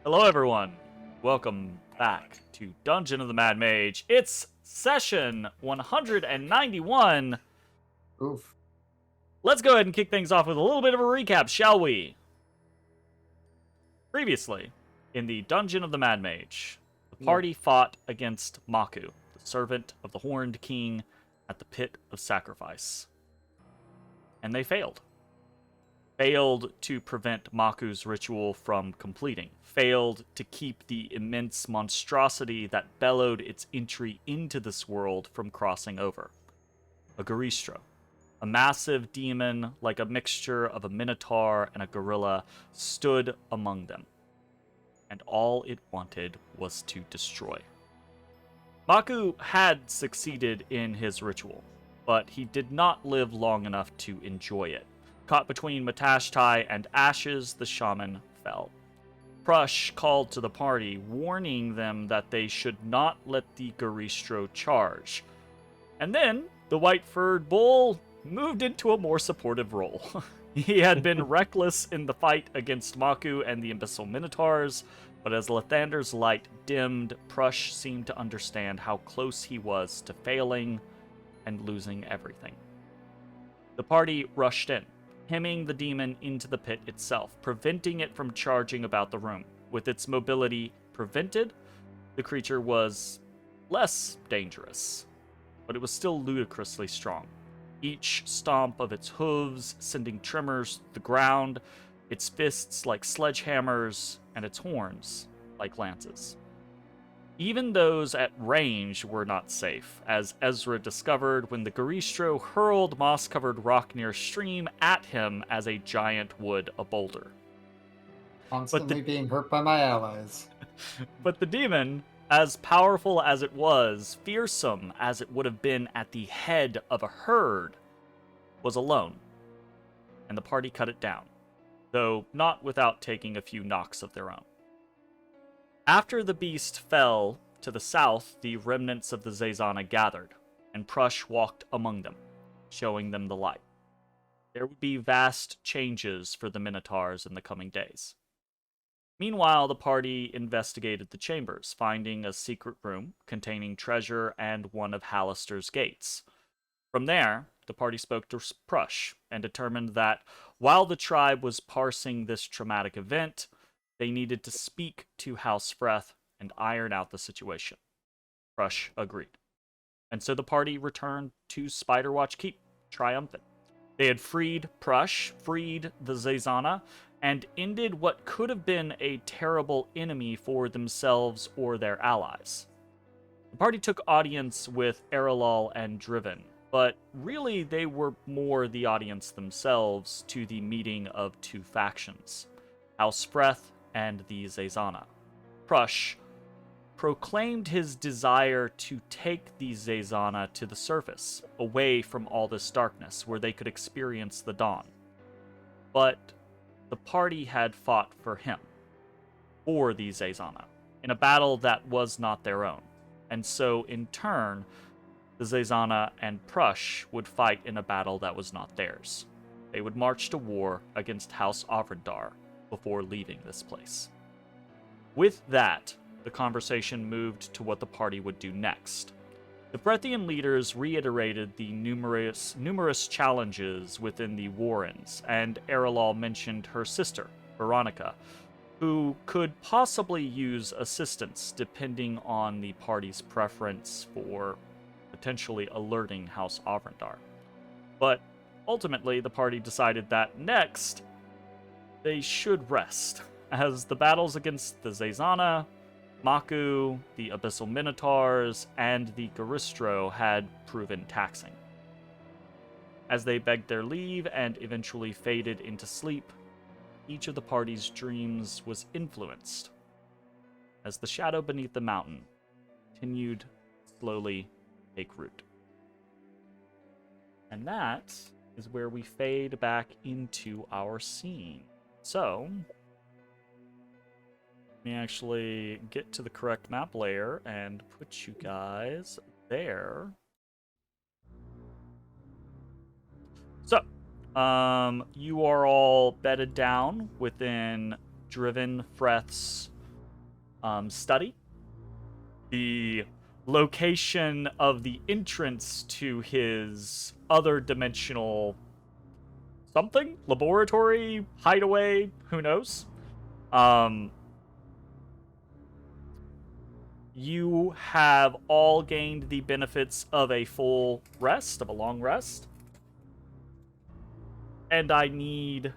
Hello, everyone. Welcome back to Dungeon of the Mad Mage. It's session 191. Oof. Let's go ahead and kick things off with a little bit of a recap, shall we? Previously, in the Dungeon of the Mad Mage, the party fought against Maku, the servant of the Horned King, at the Pit of Sacrifice. And they failed. Failed to prevent Maku's ritual from completing. Failed to keep the immense monstrosity that bellowed its entry into this world from crossing over. A Garistro, a massive demon like a mixture of a minotaur and a gorilla, stood among them. And all it wanted was to destroy. Maku had succeeded in his ritual, but he did not live long enough to enjoy it. Caught between Matashtai and Ashes, the shaman fell. Prush called to the party, warning them that they should not let the Garistro charge. And then, the white-furred bull moved into a more supportive role. He had been reckless in the fight against Maku and the Abyssal Minotaurs, but as Lathander's light dimmed, Prush seemed to understand how close he was to failing and losing everything. The party rushed in, hemming the demon into the pit itself, preventing it from charging about the room. With its mobility prevented, the creature was less dangerous, but it was still ludicrously strong. Each stomp of its hooves sending tremors through the ground, its fists like sledgehammers, and its horns like lances. Even those at range were not safe, as Ezrah discovered when the Garistro hurled moss-covered rock near a stream at him as a giant would a boulder. Constantly being hurt by my allies. But the demon, as powerful as it was, fearsome as it would have been at the head of a herd, was alone, and the party cut it down, though not without taking a few knocks of their own. After the beast fell, to the south, the remnants of the Zazana gathered, and Prush walked among them, showing them the light. There would be vast changes for the Minotaurs in the coming days. Meanwhile, the party investigated the chambers, finding a secret room containing treasure and one of Halaster's gates. From there, the party spoke to Prush and determined that while the tribe was parsing this traumatic event, they needed to speak to House Freth and iron out the situation. Prush agreed. And so the party returned to Spiderwatch Keep, triumphant. They had freed Prush, freed the Zazana, and ended what could have been a terrible enemy for themselves or their allies. The party took audience with Erelal and Driven, but really they were more the audience themselves to the meeting of two factions, House Freth and the Zazana. Prush proclaimed his desire to take the Zazana to the surface, away from all this darkness, where they could experience the dawn. But the party had fought for him, for the Zazana, in a battle that was not their own. And so, in turn, the Zazana and Prush would fight in a battle that was not theirs. They would march to war against House Avrendar before leaving this place. With that, the conversation moved to what the party would do next. The Brethian leaders reiterated the numerous challenges within the Warrens, and Erelal mentioned her sister, Veronica, who could possibly use assistance depending on the party's preference for potentially alerting House Avrendar. But ultimately, the party decided that next, they should rest, as the battles against the Zazana, Maku, the Abyssal Minotaurs, and the Garistro had proven taxing. As they begged their leave and eventually faded into sleep, each of the party's dreams was influenced as the shadow beneath the mountain continued to slowly take root. And that is where we fade back into our scene. So, let me actually get to the correct map layer and put you guys there. So, you are all bedded down within Driven Freth's study. The location of the entrance to his other dimensional something, laboratory, hideaway, who knows. You have all gained the benefits of a full rest, of a long rest. And I need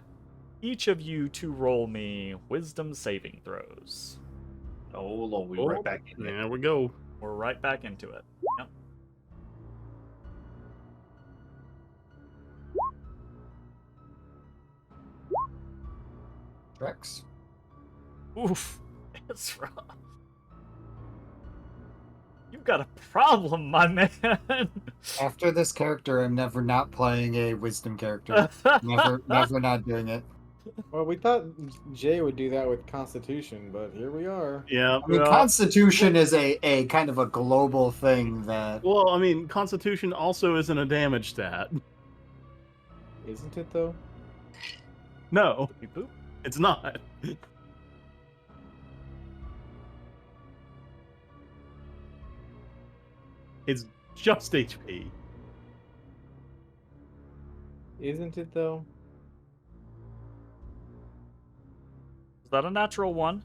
each of you to roll me wisdom saving throws. Oh, Lord, we're right back in There we go. We're right back into it. Yep. Rex. Oof. Ezra. You've got a problem, my man. After this character, I'm never not playing a wisdom character. Never not doing it. Well, we thought Jay would do that with Constitution, but here we are. Yeah. I mean, Constitution is a kind of a global thing that... Well, I mean, Constitution also isn't a damage stat. Isn't it, though? No, it's not. It's just HP. Isn't it, though? Is that a natural one?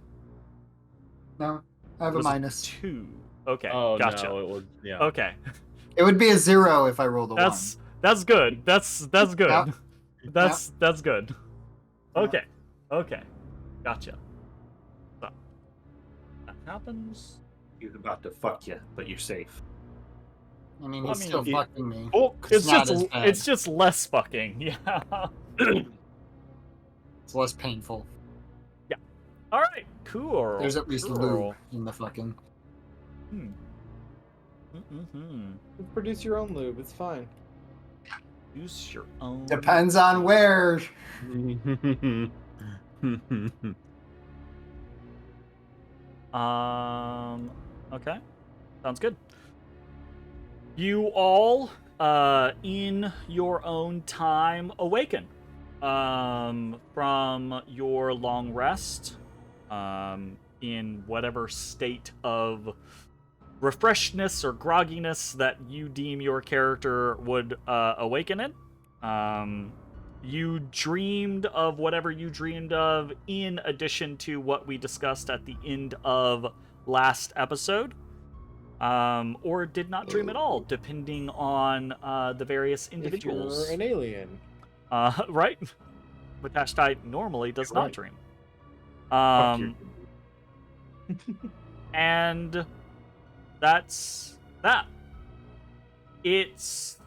No, I have a Was it minus. 2. Okay, Oh, gotcha. no, it was, yeah. Okay. It would be a 0 if I rolled a 1. That's good. That's good. Yep. That's good. Okay. Okay. Gotcha. So, that happens. He's about to fuck you, but you're safe. I mean, Well, he's I mean, still it- fucking me. Oh, It's not just as bad. it's just less fucking. Yeah. It's less painful. All right. Cool. There's at least cool. lube in the fucking... Hmm. Mm-hmm. You produce your own lube. It's fine. Use your own. Depends on where. Okay. Sounds good. You all, in your own time, awaken from your long rest, in whatever state of refreshedness or grogginess that you deem your character would awaken in. You dreamed of whatever you dreamed of, in addition to what we discussed at the end of last episode, or did not dream at all, depending on the various individuals. If you're an alien. Right? Matashtai normally does not Right. dream. Fuck you. And that's that. It's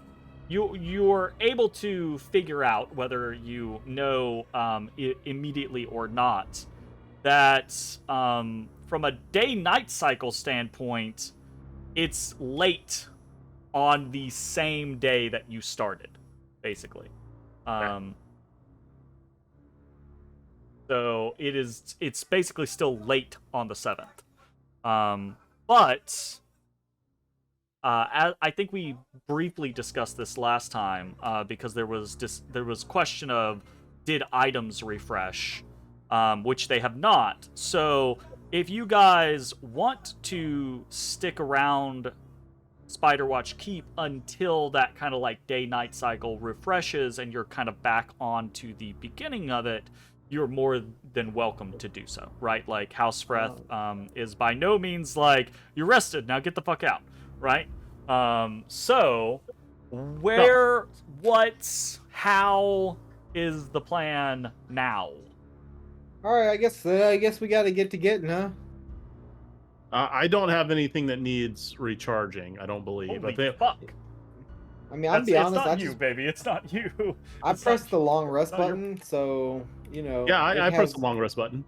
you're able to figure out, whether you know immediately or not, that from a day-night cycle standpoint, it's late on the same day that you started, basically. So it's basically still late on the 7th. But I think we briefly discussed this last time, because there was question of, did items refresh, which they have not. So if you guys want to stick around Spiderwatch Keep until that kind of like day-night cycle refreshes and you're kind of back on to the beginning of it, you're more than welcome to do so, right? Like, Housefreth is by no means like, you're rested, now get the fuck out, right? So, where, what, how is the plan now? All right, I guess we got to get to getting, huh? I don't have anything that needs recharging, I don't believe. Holy I think fuck. I mean, I'll be It's honest. not I you, just baby. It's not you. I It's pressed not- the long rest not your- button, so you know. yeah, I it pressed has- the long rest button.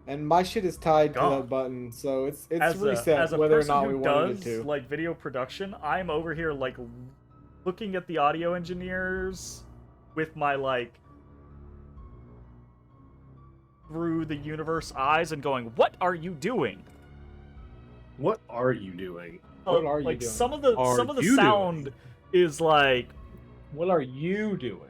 And my shit is tied to God. that button, so it's as reset a whether or person not who we wanted does it to. like video production, I'm over here like looking at the audio engineers with my like through the universe eyes and going, "What are you doing?" What are you doing? What are you like doing? some of the Are you sound doing? is like What are you doing?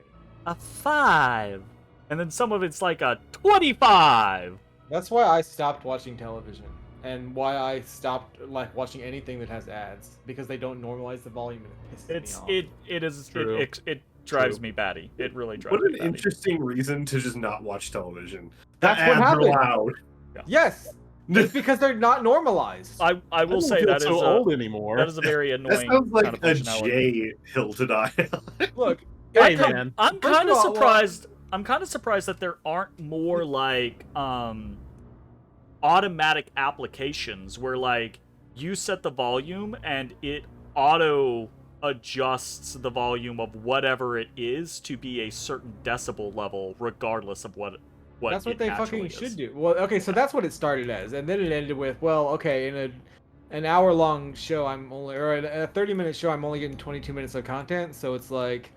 a 5, and then some of it's like a 25. That's why I stopped watching television. and why I stopped like watching anything that has ads because they don't normalize the volume and it pisses me off. It is True. it drives True. me batty. It really drives What me an batty. interesting reason to just not watch television. That's The what ads are happened. loud. Yes, it's because they're not normalized. I I will don't say feel that so is old a anymore. that is a very That annoying sounds like kind of a functionality. J hill to die on. Look, Hey, come- man. I'm First kind of of all, surprised. I'm kind of surprised that there aren't more like automatic applications where like you set the volume and it auto adjusts the volume of whatever it is to be a certain decibel level regardless of what That's what it they actually fucking is. should do. Well, okay, so that's what it started as, and then it ended with, well, okay, in an hour-long show, or a 30-minute show, I'm only getting 22 minutes of content, so it's like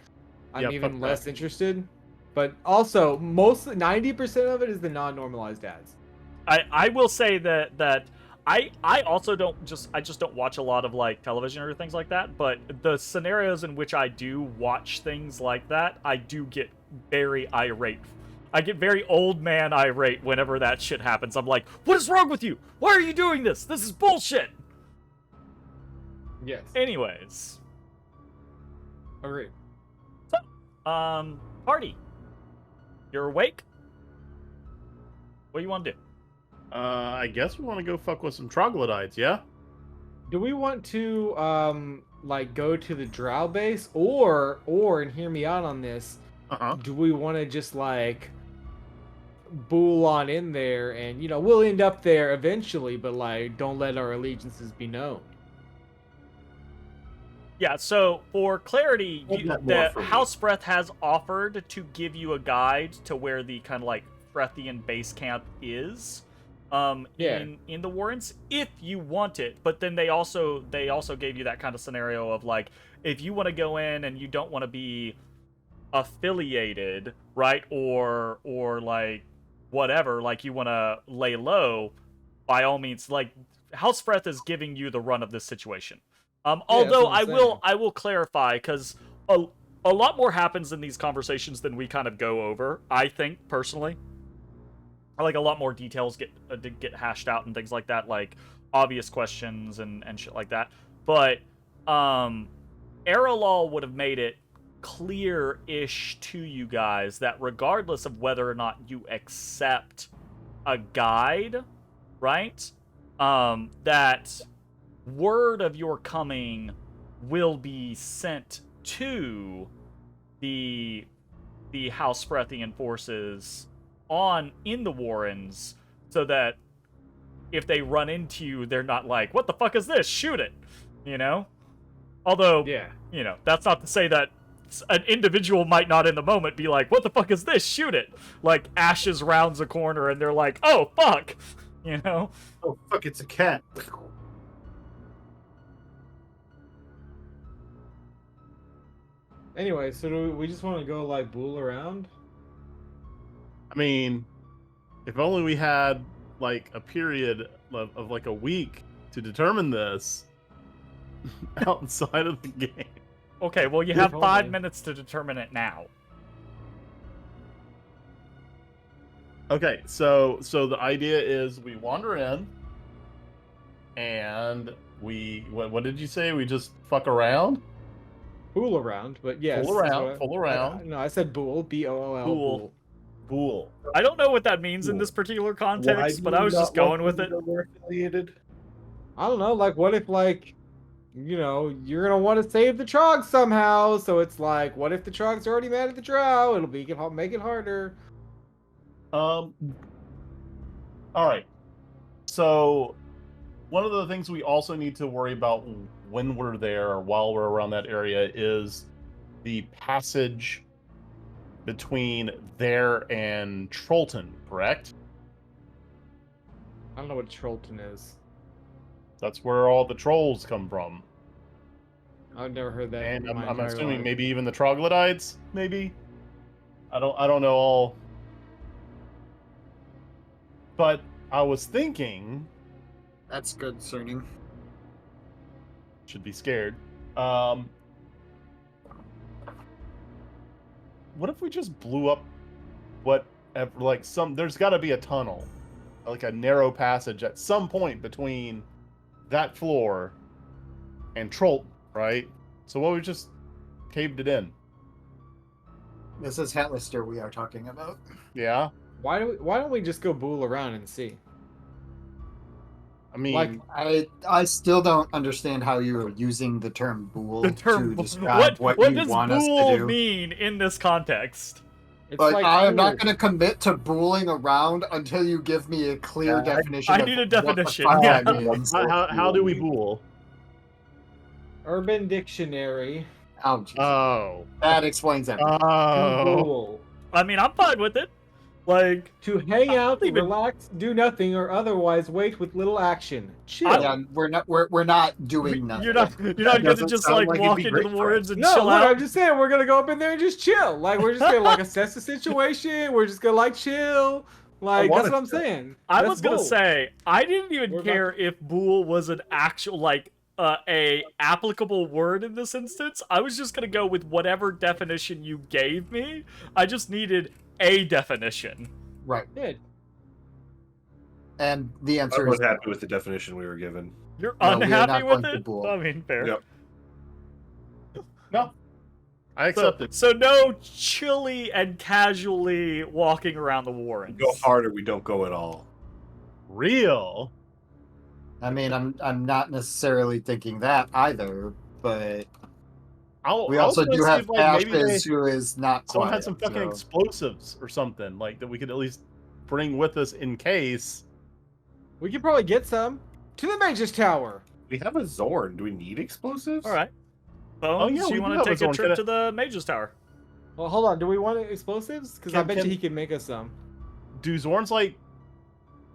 I'm Yeah, even fuck less that. interested. But also, mostly 90% of it is the non-normalized ads. I will say that I just don't watch a lot of like television or things like that, but the scenarios in which I do watch things like that, I do get very irate. I get very old man irate whenever that shit happens. I'm like, what is wrong with you? Why are you doing this? This is bullshit. Yes. Anyways, Agreed. party. You're awake? What do you want to do? I guess we want to go fuck with some troglodytes, yeah? Do we want to like go to the drow base, or and hear me out on this? Uh-huh. Do we want to just like bool on in there, and we'll end up there eventually, but like don't let our allegiances be known. Yeah, so for clarity, Hold that the more for me. House Breath has offered to give you a guide to where the kind of like Breathian base camp is. Yeah. In the Warrens, if you want it. But then they also gave you that kind of scenario of like, if you want to go in and you don't want to be affiliated, right? Or like whatever, like you want to lay low, by all means, like House Breath is giving you the run of this situation. Although that's what I'm saying. I will clarify, because a lot more happens in these conversations than we kind of go over, I think, personally. Like, a lot more details get hashed out and things like that, like obvious questions and shit like that. But Errolal would have made it clear-ish to you guys that regardless of whether or not you accept a guide, right, that word of your coming will be sent to the House Breathian forces in the Warrens, so that if they run into you, they're not like, what the fuck is this? Shoot it, Although, Yeah. That's not to say that an individual might not in the moment be like, what the fuck is this? Shoot it. Like, Ashes rounds a corner and they're like, oh, fuck, Oh fuck, it's a cat. Anyway, so do we just want to go like bool around? I mean, if only we had like a period of like a week to determine this outside of the game. Okay, well, you If have 5 only. minutes to determine it now. Okay, so the idea is we wander in and what did you say? We just fuck around? Bool around, but yes. Fool that's around, what I- fool around. No, I said bool. B-O-O-L. Bool. Bool. Bool. I don't know what that means in this particular context, but I was just going with it. We're affiliated. I don't know. Like, what if like, you're gonna want to save the Trogs somehow? So it's like, what if the Trogs are already mad at the Drow? It'll make it harder. All right. So, one of the things we also need to worry about when we're there or while we're around that area is the passage between there and Trollton, correct? I don't know what Trollton is. That's where all the trolls come from. I've never heard that. And in my I'm entire assuming life. maybe even the troglodytes, maybe? I don't know all. But I was thinking, That's concerning. should be scared. What if we just blew up there's got to be a tunnel like a narrow passage at some point between that floor and Trolt, right? So what we just caved it in. This is Halaster we are talking about. Yeah. Why don't we just go bool around and see? I mean, Like, I still don't understand how you're using the term "bool" The term to describe what you does want us to bool do. mean in this context? it's But like I am not food. going to commit to booling around until you give me a clear definition. I of need a what the definition, fuck yeah. that means. how do we bool? Urban Dictionary. Oh, Jesus. Oh. That explains everything. Oh. Bool. I mean, I'm fine with it. Like, To hang out, even- relax, do nothing, or otherwise wait with little action. Chill. Yeah, we're not doing nothing. you're not going to doesn't just sound like like it'd walk be into the great for warrens and No, chill look, out. I'm just saying we're gonna go up in there and just chill. Like we're just gonna like assess the situation. We're just gonna like chill. Like that's wanna what I'm chill. saying. I That's was gonna bool. say I didn't even We're care if bool was an actual like a applicable word in this instance. I was just gonna go with whatever definition you gave me. I just needed a definition. Right. Good. And the I answer was is happy with the definition we were given. You're No, we are unhappy not with going to it? bool. I mean, fair. Yep. No. I accept it. So no chilly and casually walking around the warrens. We go hard or we don't go at all. Real. I mean, I'm not necessarily thinking that either, but we also do have Ashes, who is not someone quiet. had some fucking so- explosives or something like that we could at least bring with us in case. We could probably get some to the Mage's Tower. We have a Zorn. Do we need explosives? All right. Bones, yeah, we you do want have to a take a zone. trip to the Mage's Tower? Well, hold on. Do we want explosives? Because I Can- bet can- you he can make us some. Do Zorns like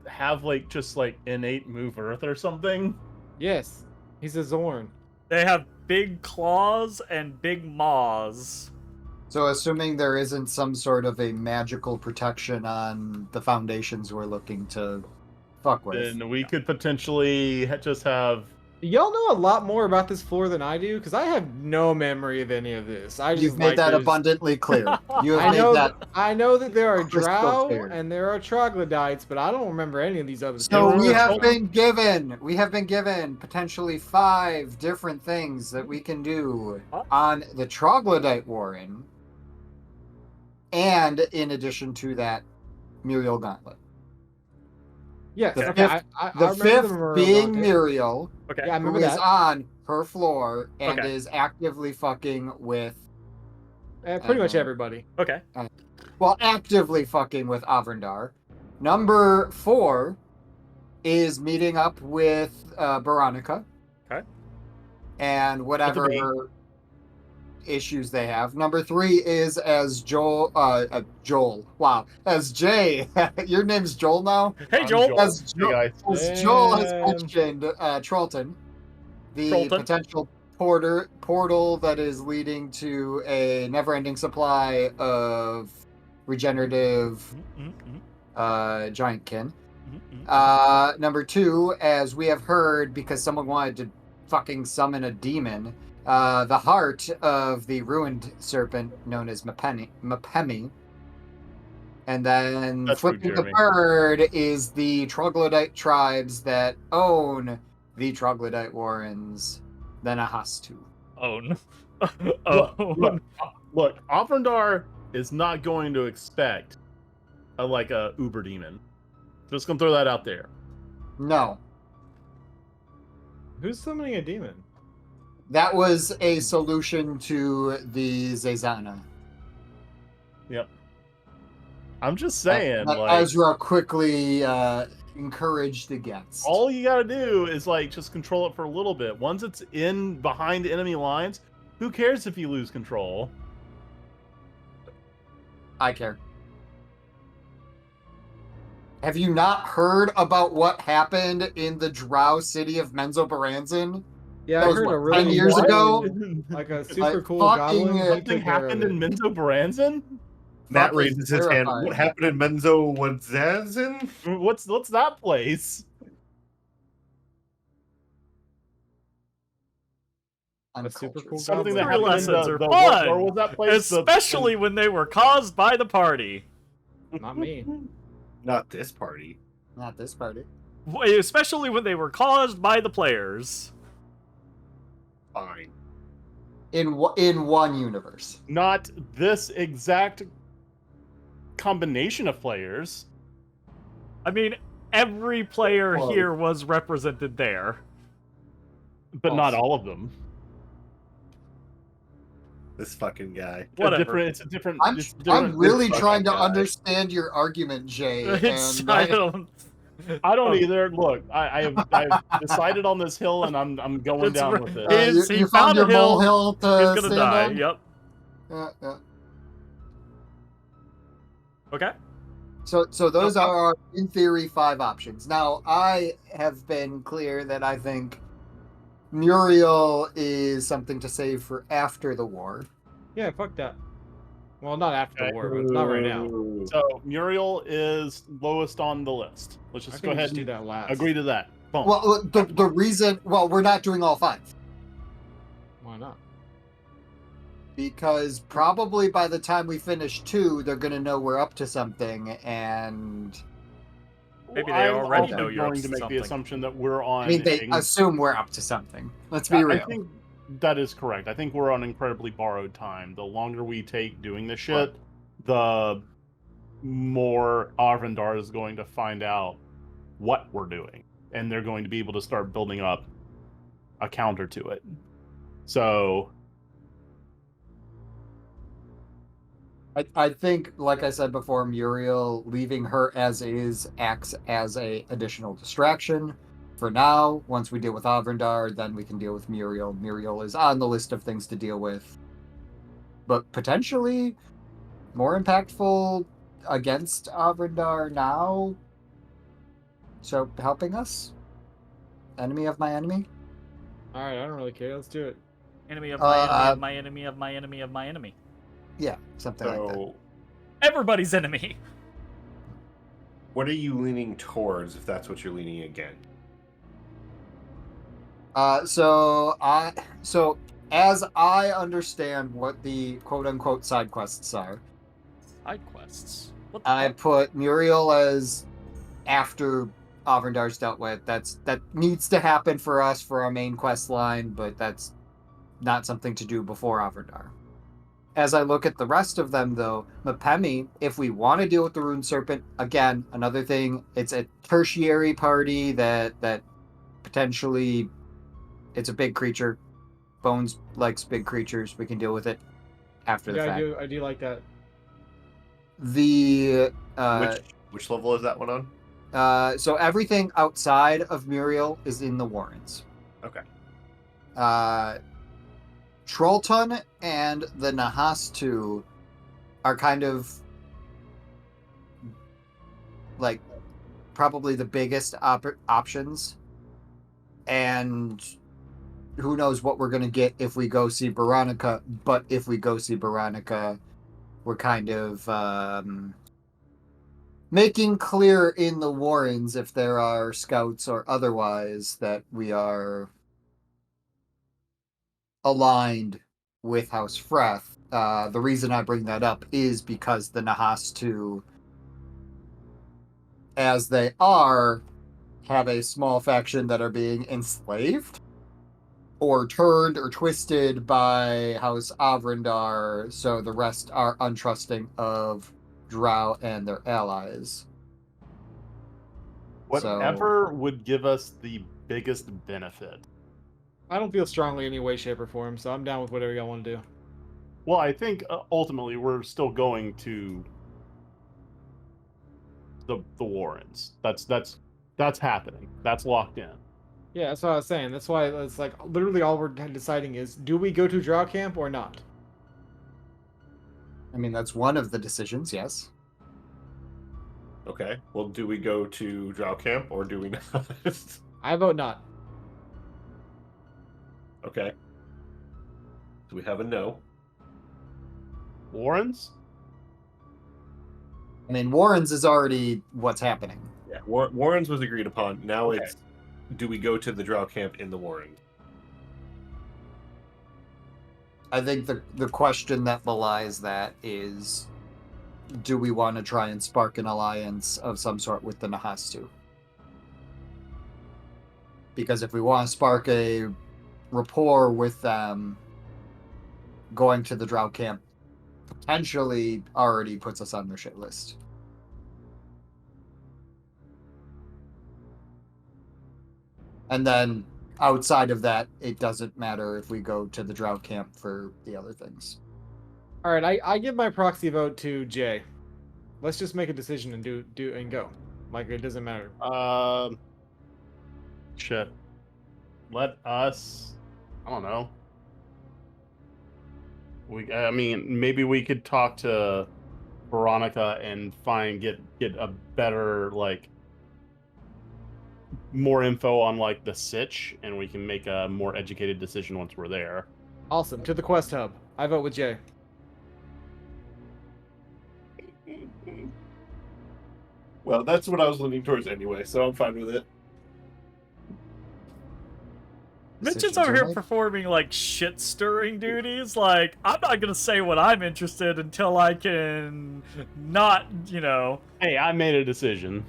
have like just like innate move earth or something? Yes, he's a Zorn. They have big claws and big maws. So assuming there isn't some sort of a magical protection on the foundations we're looking to fuck with. Then we could potentially just have. Y'all know a lot more about this floor than I do, because I have no memory of any of this. I just You've made like that there's- abundantly clear. You have I know. made that. I know that there are crystal drow clear. and there are troglodytes, but I don't remember any of these other. So Yeah, we we're- have been given potentially 5 different things that we can do Huh? on the Troglodyte Warren, and in addition to that, Muriel Gauntlet. Yes, The okay. fifth- I The remember 5th Muriel being Gauntlet. Muriel, Okay. Yeah, I who remember is that. on her floor and Okay. is actively fucking with, Pretty much everybody. Okay. actively fucking with Avrandar. Number 4 is meeting up with Veronica. Okay. And whatever bee. issues they have. Number 3 is as Joel. Wow. As Jay. Your name's Joel now? Hey, I'm Joel. As Hey, guys. As Joel has Damn. mentioned, Trollton, the Trollton. potential portal that is leading to a never-ending supply of regenerative giantkin. Number 2, as we have heard, because someone wanted to fucking summon a demon, the heart of the ruined serpent known as Mapemi. And then That's rude, flipping the Jeremy. bird is the troglodyte tribes that own the troglodyte warrens, then a Hastu. Own. Look, Own. look, Avrandar is not going to expect a uber demon. Just gonna throw that out there. No, Who's summoning a demon? that was a solution to the Zezana. Yep. I'm just saying, that like, Ezra quickly encouraged against. all you gotta do is like just control it for a little bit. Once it's in behind enemy lines, who cares if you lose control? I care. Have you not heard about what happened in the drow city of Menzoberranzan? Yeah, That I was, heard what, a really 10 years wild- ago? like a super Like, cool fucking, goblin. Something took care of happened it. in Menzo Branson? Matt Fucking raises his hand. terrifying. What happened in Menzo Wadzazin? What's that place? A super Uncultured. cool Something that goblin. happened in Lessons are what fun, door was that place? Especially when they were caused by the party. Not me. Not this party. Not this party. Especially when they were caused by the players. Fine. In one universe. Not this exact combination of players. I mean, every player Whoa. here was represented there. But not all of them. This fucking guy. Whatever. It's a different. I'm different. really fucking trying to guy. understand your argument, Jay. It's, And I don't. I don't either. Look, I've decided on this hill, and I'm going It's down right. with it. He you found found a your hill, molehill to He's gonna stand die. on? Yep. Yeah. Okay. So those are, in theory, 5 options. Now, I have been clear that I think Muriel is something to save for after the war. Yeah, fuck that. Well, not after Okay. the war, but not right now. So Muriel is lowest on the list. Let's I just think go we ahead just do and that last. agree to that. Boom. Well, the reason... Well, we're not doing all 5. Why not? Because probably by the time we finish 2, they're going to know we're up to something, and... Maybe they I'm already also know you're up going to to make something. the assumption that we're on. I mean, they a- assume we're up to something. Let's be real. I think that is correct. I think we're on incredibly borrowed time. The longer we take doing this shit, the more Arvindar is going to find out what we're doing, and they're going to be able to start building up a counter to it. So I think, like I said before, Muriel, leaving her as is acts as a additional distraction. For now, once we deal with Avrindar, then we can deal with Muriel. Muriel is on the list of things to deal with. But potentially more impactful against Avrindar now. So, helping us? Enemy of my enemy? Alright, I don't really care. Let's do it. Enemy of my enemy of my enemy of my enemy of my enemy. Yeah, something like that. So, Everybody's enemy. what are you leaning towards if that's what you're leaning against? So as I understand what the quote unquote side quests are, Side quests. What the I fuck? put Muriel as after Avrindar's dealt with. That needs to happen for us for our main quest line, but that's not something to do before Avrindar. As I look at the rest of them, though, Mapemi, if we want to deal with the Rune Serpent, again, another thing, it's a tertiary party that potentially it's a big creature. Bones likes big creatures. We can deal with it after the Yeah, fact. I do like that. The Which level is that one on? so everything outside of Muriel is in the Warrens. Okay. Trollton and the Nahastu are kind of like probably the biggest options, and who knows what we're gonna get if we go see Veronica. But if we go see Veronica, we're kind of making clear in the Warrens, if there are scouts or otherwise, that we are aligned with House Freth. The reason I bring that up is because the Nahastu, as they are, have a small faction that are being enslaved or turned or twisted by House Avrindar, so the rest are untrusting of Drow and their allies. whatever would give us the biggest benefit. I don't feel strongly any way, shape, or form, so I'm down with whatever y'all want to do. Well, I think ultimately we're still going to the Warrens. That's happening. That's locked in. Yeah, that's what I was saying. That's why it's like literally all we're deciding is, do we go to Drow camp or not? I mean, that's one of the decisions, yes. Okay. Well, do we go to Drow Camp or do we not? I vote not. Okay. Do we have a no? Warrens? I mean, Warrens is already what's happening. Yeah. Warrens was agreed upon. Now Okay. it's, do we go to the Drow Camp in the Warrens? I think the question that belies that is, do we want to try and spark an alliance of some sort with the Nahastu? Because if we want to spark a rapport with them, going to the Drow camp potentially already puts us on their shit list. And then outside of that, it doesn't matter if we go to the Drow camp for the other things. All right, I give my proxy vote to Jay. Let's just make a decision and do and go. Like it doesn't matter. Shit. Let us. I don't know. I mean, maybe we could talk to Veronica and get a better more info on the sitch, and we can make a more educated decision once we're there. Awesome. To the quest hub. I vote with Jay. Well, that's what I was leaning towards anyway, so I'm fine with it. Mitch is Decisions over are here made. performing shit stirring duties. I'm not gonna say what I'm interested until I can not, Hey, I made a decision.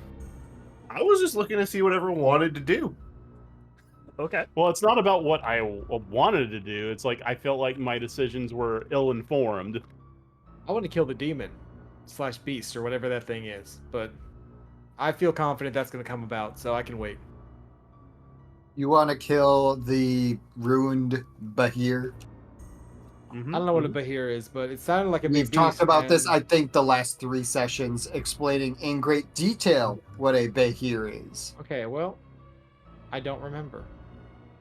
I was just looking to see what everyone wanted to do. Okay. Well, it's not about what I wanted to do. It's I felt like my decisions were ill-informed. I want to kill the demon / beast or whatever that thing is, but I feel confident that's going to come about, so I can wait. You want to kill the ruined Bahir? I don't know what a Bahir is, but it sounded like a big We've talked beast, about this, and- I think, the last 3 sessions, explaining in great detail what a Bahir is. Okay, well, I don't remember.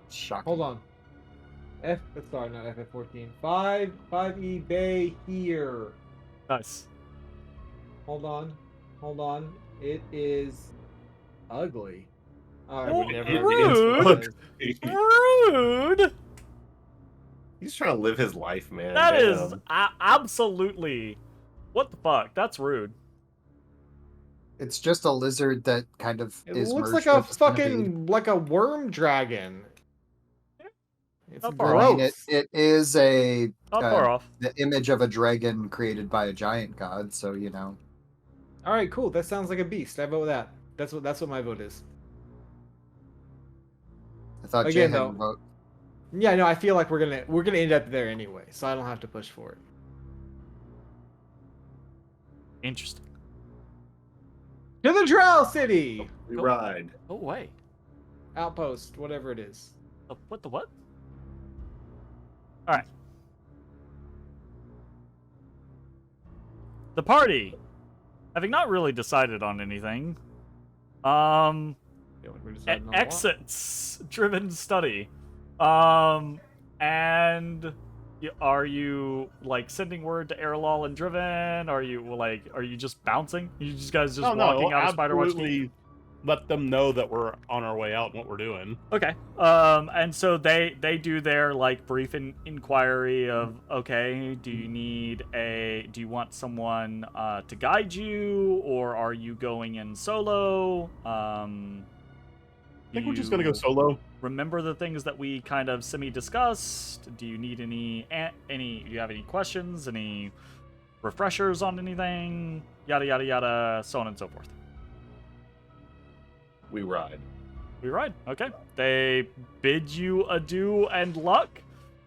Shocking. Hold on. Sorry, not FF14. 5E Bay here. Nice. Hold on. It is ugly. I Oh, would never. rude. Rude. He's trying to live his life, man. That Damn. is absolutely. What the fuck? That's rude. It's just a lizard that kind of It is looks merged like a with centipede. fucking a worm dragon. It's Not far gross. off. I mean, it is a Not far off. the image of a dragon created by a giant god, so All right, cool. That sounds like a beast. I vote that. That's what my vote is. I thought Jay Again, had though. a vote. Yeah, no, I feel like we're gonna end up there anyway, so I don't have to push for it. Interesting. To the Drow City We Go- ride. Oh wait. outpost, whatever it is. What the what? All right. The party, having not really decided on anything, Yeah, we're deciding on what? exits driven study, and are you sending word to Airlal and Driven? Are you just bouncing? You guys just walking out of Spiderwatch? Absolutely let them know that we're on our way out and what we're doing. Okay. And so they do their brief inquiry of, okay, do you want someone to guide you, or are you going in solo? I think we're just gonna go solo. Remember the things that we kind of semi-discussed? Do you need do you have any questions, any refreshers on anything? Yada yada yada, so on and so forth. We ride. We ride. Okay. They bid you adieu and luck.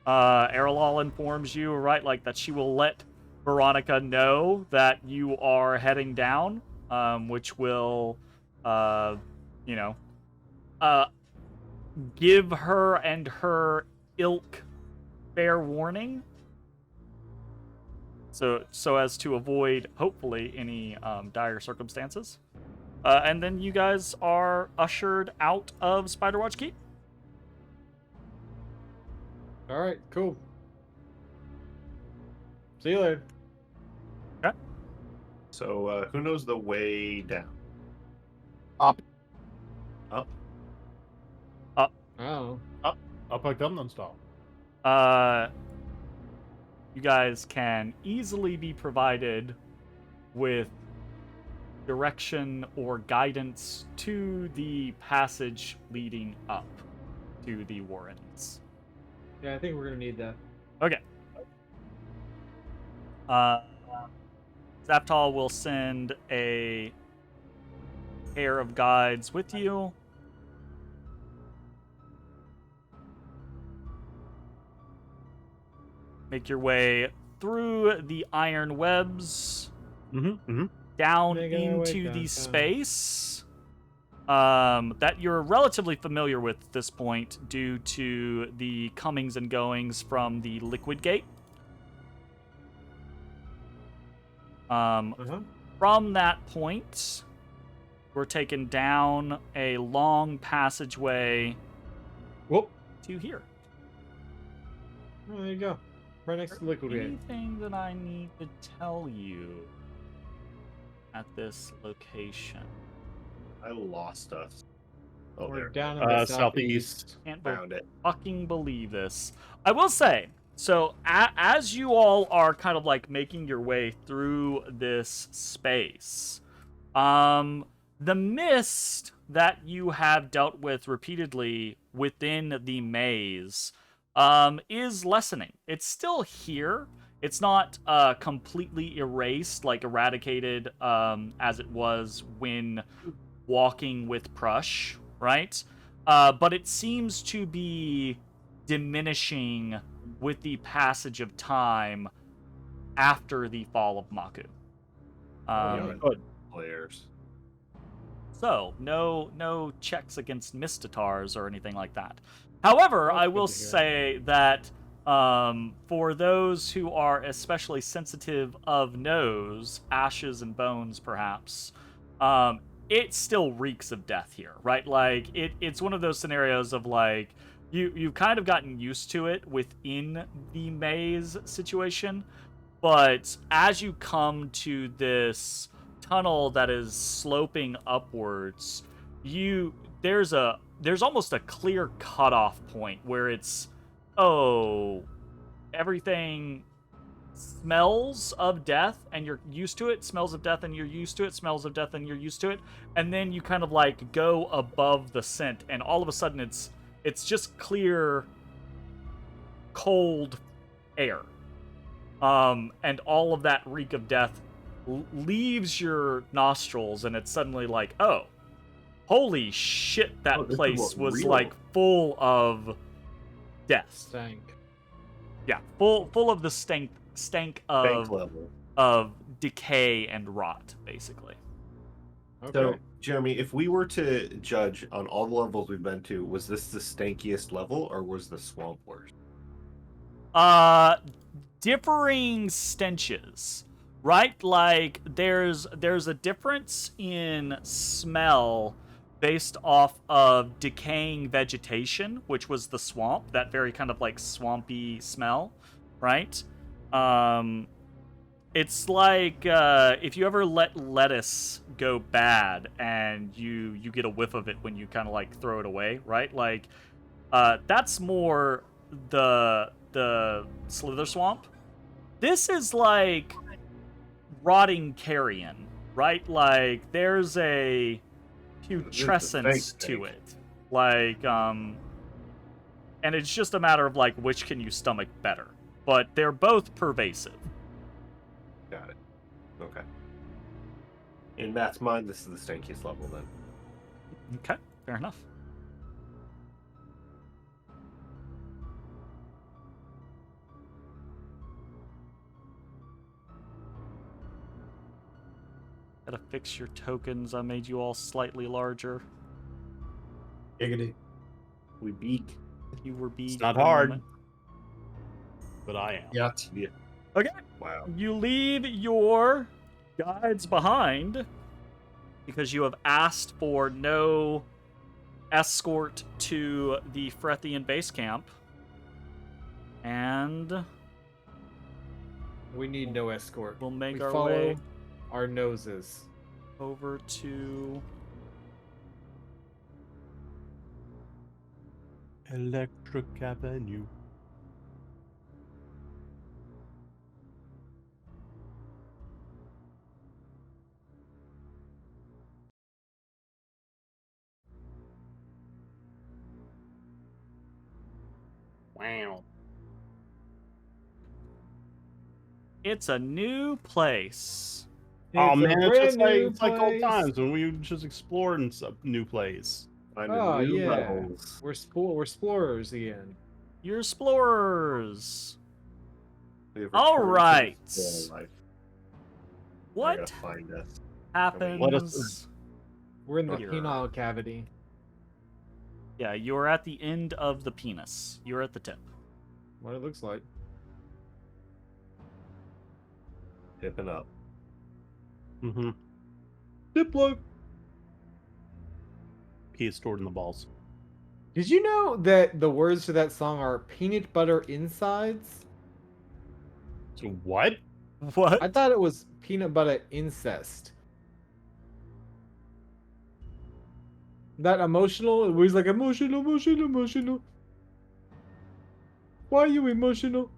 Airlal informs you, that she will let Veronica know that you are heading down, which will, give her and her ilk fair warning. So as to avoid, hopefully, any dire circumstances. And then you guys are ushered out of Spiderwatch Keep. All right, cool. See you later. So, who knows the way down? Up. Up? Oh. Up like Dumdum style. You guys can easily be provided with direction or guidance to the passage leading up to the Warrens. Yeah, I think we're gonna need that. Okay. Zaptal will send a pair of guides with you. make your way through the iron webs, Mm-hmm. down Making our way into the downtown. space that you're relatively familiar with at this point due to the comings and goings from the liquid gate. From that point, we're taken down a long passageway Whoop. to here. Oh, there you go. Right next to the liquid gate. Anything that I need to tell you at this location? I lost us. Oh, We're there. down in the Southeast. Can't Found it. fucking believe this. I will say, so as you all are kind of like making your way through this space, the mist that you have dealt with repeatedly within the maze is lessening. It's still here. It's not completely erased, like eradicated as it was when walking with Prush, right? But it seems to be diminishing with the passage of time after the fall of Maku. Good players. So, no checks against Mystitars or anything like that. However, That's I good will to hear. say that for those who are especially sensitive of nose, ashes and bones perhaps, it still reeks of death here, right? Like, it's one of those scenarios of, like, you've kind of gotten used to it within the maze situation, but as you come to this tunnel that is sloping upwards, there's almost a clear cutoff point where it's, everything smells of death and you're used to it, smells of death and you're used to it, smells of death and you're used to it, and then you kind of like go above the scent and all of a sudden it's just clear, cold air. And all of that reek of death leaves your nostrils and it's suddenly like, oh, holy shit, that Oh, this is place what was real- like full of death. Stank. Yeah, full of the stank Bank of level. decay and rot, basically. Okay. So, Jeremy, if we were to judge on all the levels we've been to, was this the stankiest level or was the swamp worse? Differing stenches, right? Like there's a difference in smell based off of decaying vegetation, which was the swamp, that very kind of like swampy smell, right? It's like if you ever let lettuce go bad and you get a whiff of it when you kind of like throw it away, right? Like that's more the slither swamp. This is like rotting carrion, right? Like there's a putrescence to it, like and it's just a matter of like which can you stomach better, but they're both pervasive. Got it. Okay. In Matt's mind, this is the stankiest level then. Okay, fair enough. Gotta fix your tokens. I made you all slightly larger. Giggity. We beak. You were beat. It's not hard. But I am. Yet. Okay. Wow. You leave your guides behind because you have asked for no escort to the Frethian base camp. And We need no escort. we'll make We our follow way our noses. over to Electric Avenue. Wow. It's a new place. Oh It's a man, it's just brand new it's like old place. times when we just explored in some new place. Finding Oh, new yeah. levels. We're explorers again. You're explorers. have All returned to right. the real life. I What gotta find us. happens? Let us- We're in the Here. penile cavity. Yeah, you're at the end of the penis. You're at the tip. What it looks like. Tipping up. Mm-hmm. Diplo. Pee is stored in the balls. Did you know that the words to that song are peanut butter insides? So what? What? I thought it was peanut butter incest. That emotional, where he's like emotional, emotional, emotional. Why are you emotional?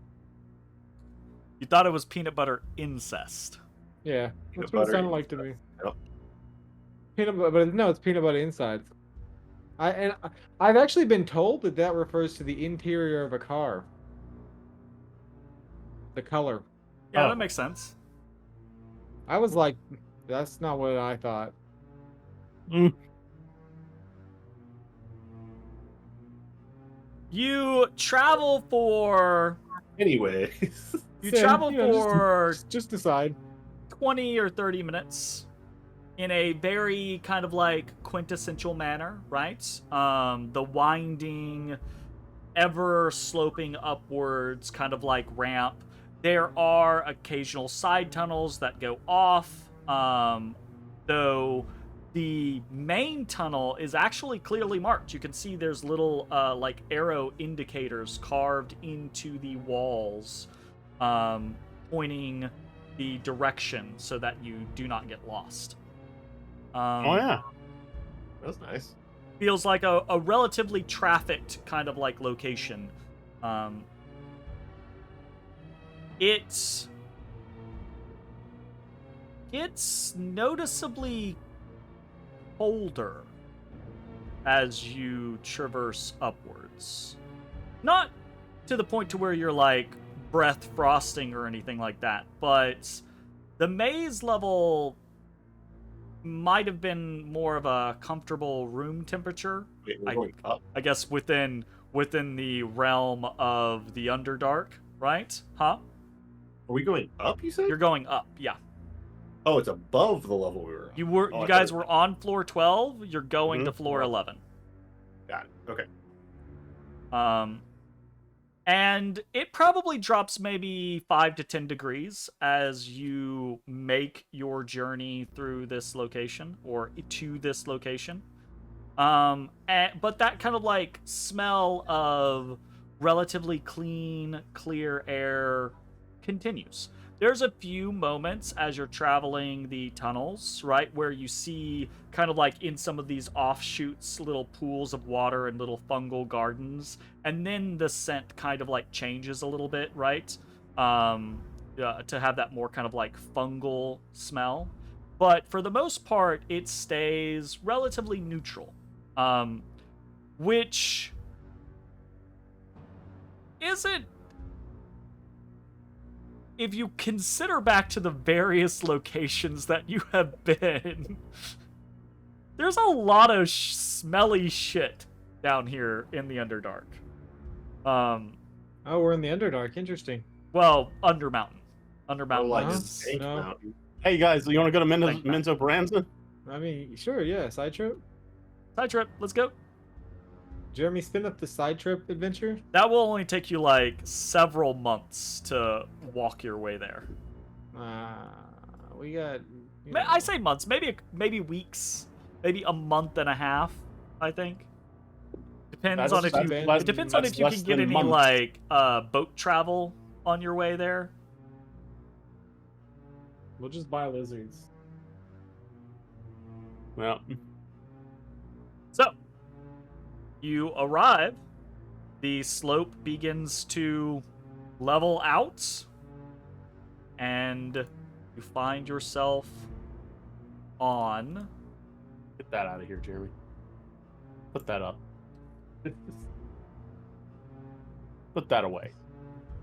You thought it was peanut butter incest. Yeah, Peanut that's what it butter sounded like to me. Yep. Peanut butter, but no, it's peanut butter insides. I've actually been told that that refers to the interior of a car. The color. Yeah, Oh. that makes sense. I was like, that's not what I thought. Mm. You travel for Anyways, you Same, travel you know, for just decide. 20 or 30 minutes in a very kind of like quintessential manner, right? The winding, ever sloping upwards kind of like ramp. There are occasional side tunnels that go off, though the main tunnel is actually clearly marked. You can see there's little like arrow indicators carved into the walls, pointing the direction so that you do not get lost. Oh yeah. that's nice. Feels like a relatively trafficked kind of like location. It's noticeably colder as you traverse upwards. Not to the point to where you're like breath frosting or anything like that, but the maze level might have been more of a comfortable room temperature. Wait, we're going up. I guess within the realm of the Underdark, right? Huh? Are we going up? You said. You're going up, yeah. Oh, it's above the level we were on. You Oh, I guys thought- were on floor 12. You're going to Mhm. floor 11. Got it. Okay. And it probably drops maybe 5 to 10 degrees as you make your journey through this location or to this location. But that kind of like smell of relatively clean, clear air continues. There's a few moments as you're traveling the tunnels, right, where you see kind of like in some of these offshoots little pools of water and little fungal gardens, and then the scent kind of like changes a little bit, right, to have that more kind of like fungal smell. But for the most part, it stays relatively neutral, which isn't, if you consider back to the various locations that you have been, there's a lot of smelly shit down here in the Underdark. Oh, we're in the Underdark. Interesting. Well, Undermountain. Oh, Undermountain like Huh? is... Snake No. Mountain. Hey guys, you want to go to Thank you. Menzo Branson? I mean, sure, yeah. Side trip. Side trip, let's go. Jeremy, spin up the side trip adventure. That will only take you like several months to walk your way there. We got. I say months, maybe weeks, maybe a month and a half. I think depends That's- on if that's you. less- It depends on that's if you less can get than any months. like boat travel on your way there. We'll just buy lizards. Well, So, you arrive. The slope begins to level out, and you find yourself on. get that out of here, Jeremy. Put that up. Put that away.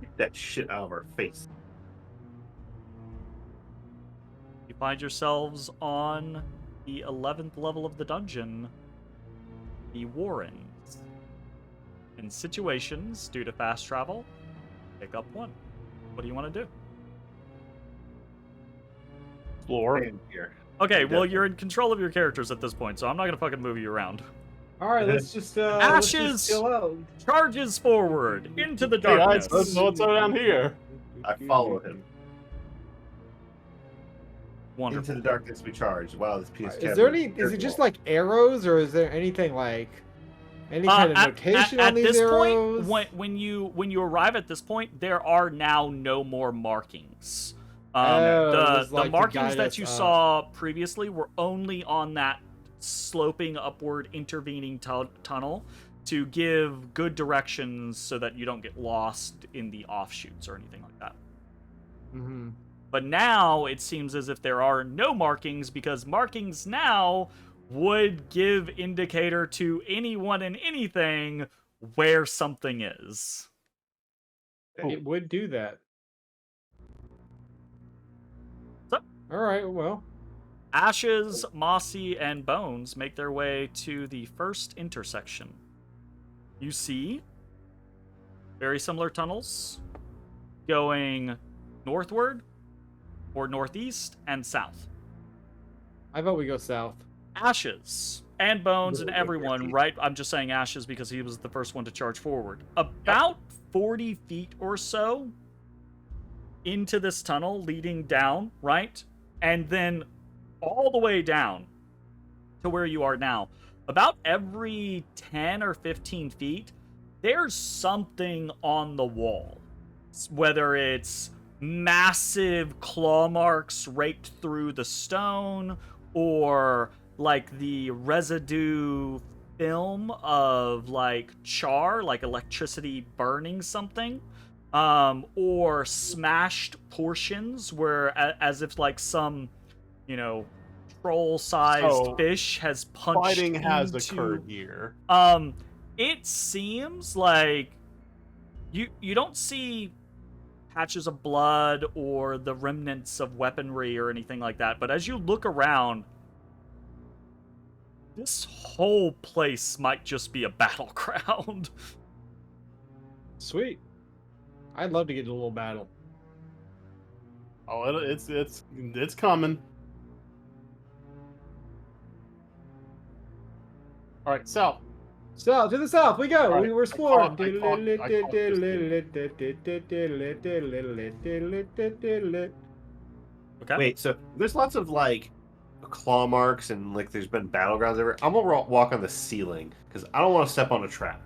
Get that shit out of our face. You find yourselves on the 11th level of the dungeon, the Warrens. In situations due to fast travel, pick up 1. What do you want to do? Floor. Staying here. Okay, well, Definitely. you're in control of your characters at this point, so I'm not gonna fucking move you around. All right, let's just Ashes! chill out. Charges forward into the Hey guys, darkness. what's around here? I follow him. Wonderful. Into the darkness we charge. Wow, this piece. Is there any? Is it just like arrows, or is there anything like any kind of notation on at these this arrows? point, when you arrive at this point, there are now no more markings. The like to markings guide that us you up. saw previously were only on that sloping upward intervening tunnel to give good directions so that you don't get lost in the offshoots or anything like that. Mm-hmm. But now it seems as if there are no markings, because markings now would give indicator to anyone and anything where something is. It would do that. So- All right, well, Ashes, Mossy, and Bones make their way to the first intersection. You see very similar tunnels going northward or northeast and south. I vote we go south. Ashes and Bones and everyone, right? I'm just saying Ashes because he was the first one to charge forward. About 40 feet or so into this tunnel leading down, right? And then all the way down to where you are now. About every 10 or 15 feet, there's something on the wall. Whether it's massive claw marks raked through the stone, or like the residue film of like char, like electricity burning something, or smashed portions where as if like some, you know, troll-sized So, fish has punched Fighting has into... occurred here. It seems like you don't see patches of blood or the remnants of weaponry or anything like that, but as you look around, this whole place might just be a battleground. Sweet. I'd love to get into a little battle. Oh, it's coming. All right, south. So to the south we go. All right, We were exploring. I caught Okay. Wait, so there's lots of like claw marks and like there's been battlegrounds everywhere. I'm gonna walk on the ceiling because I don't want to step on a trap.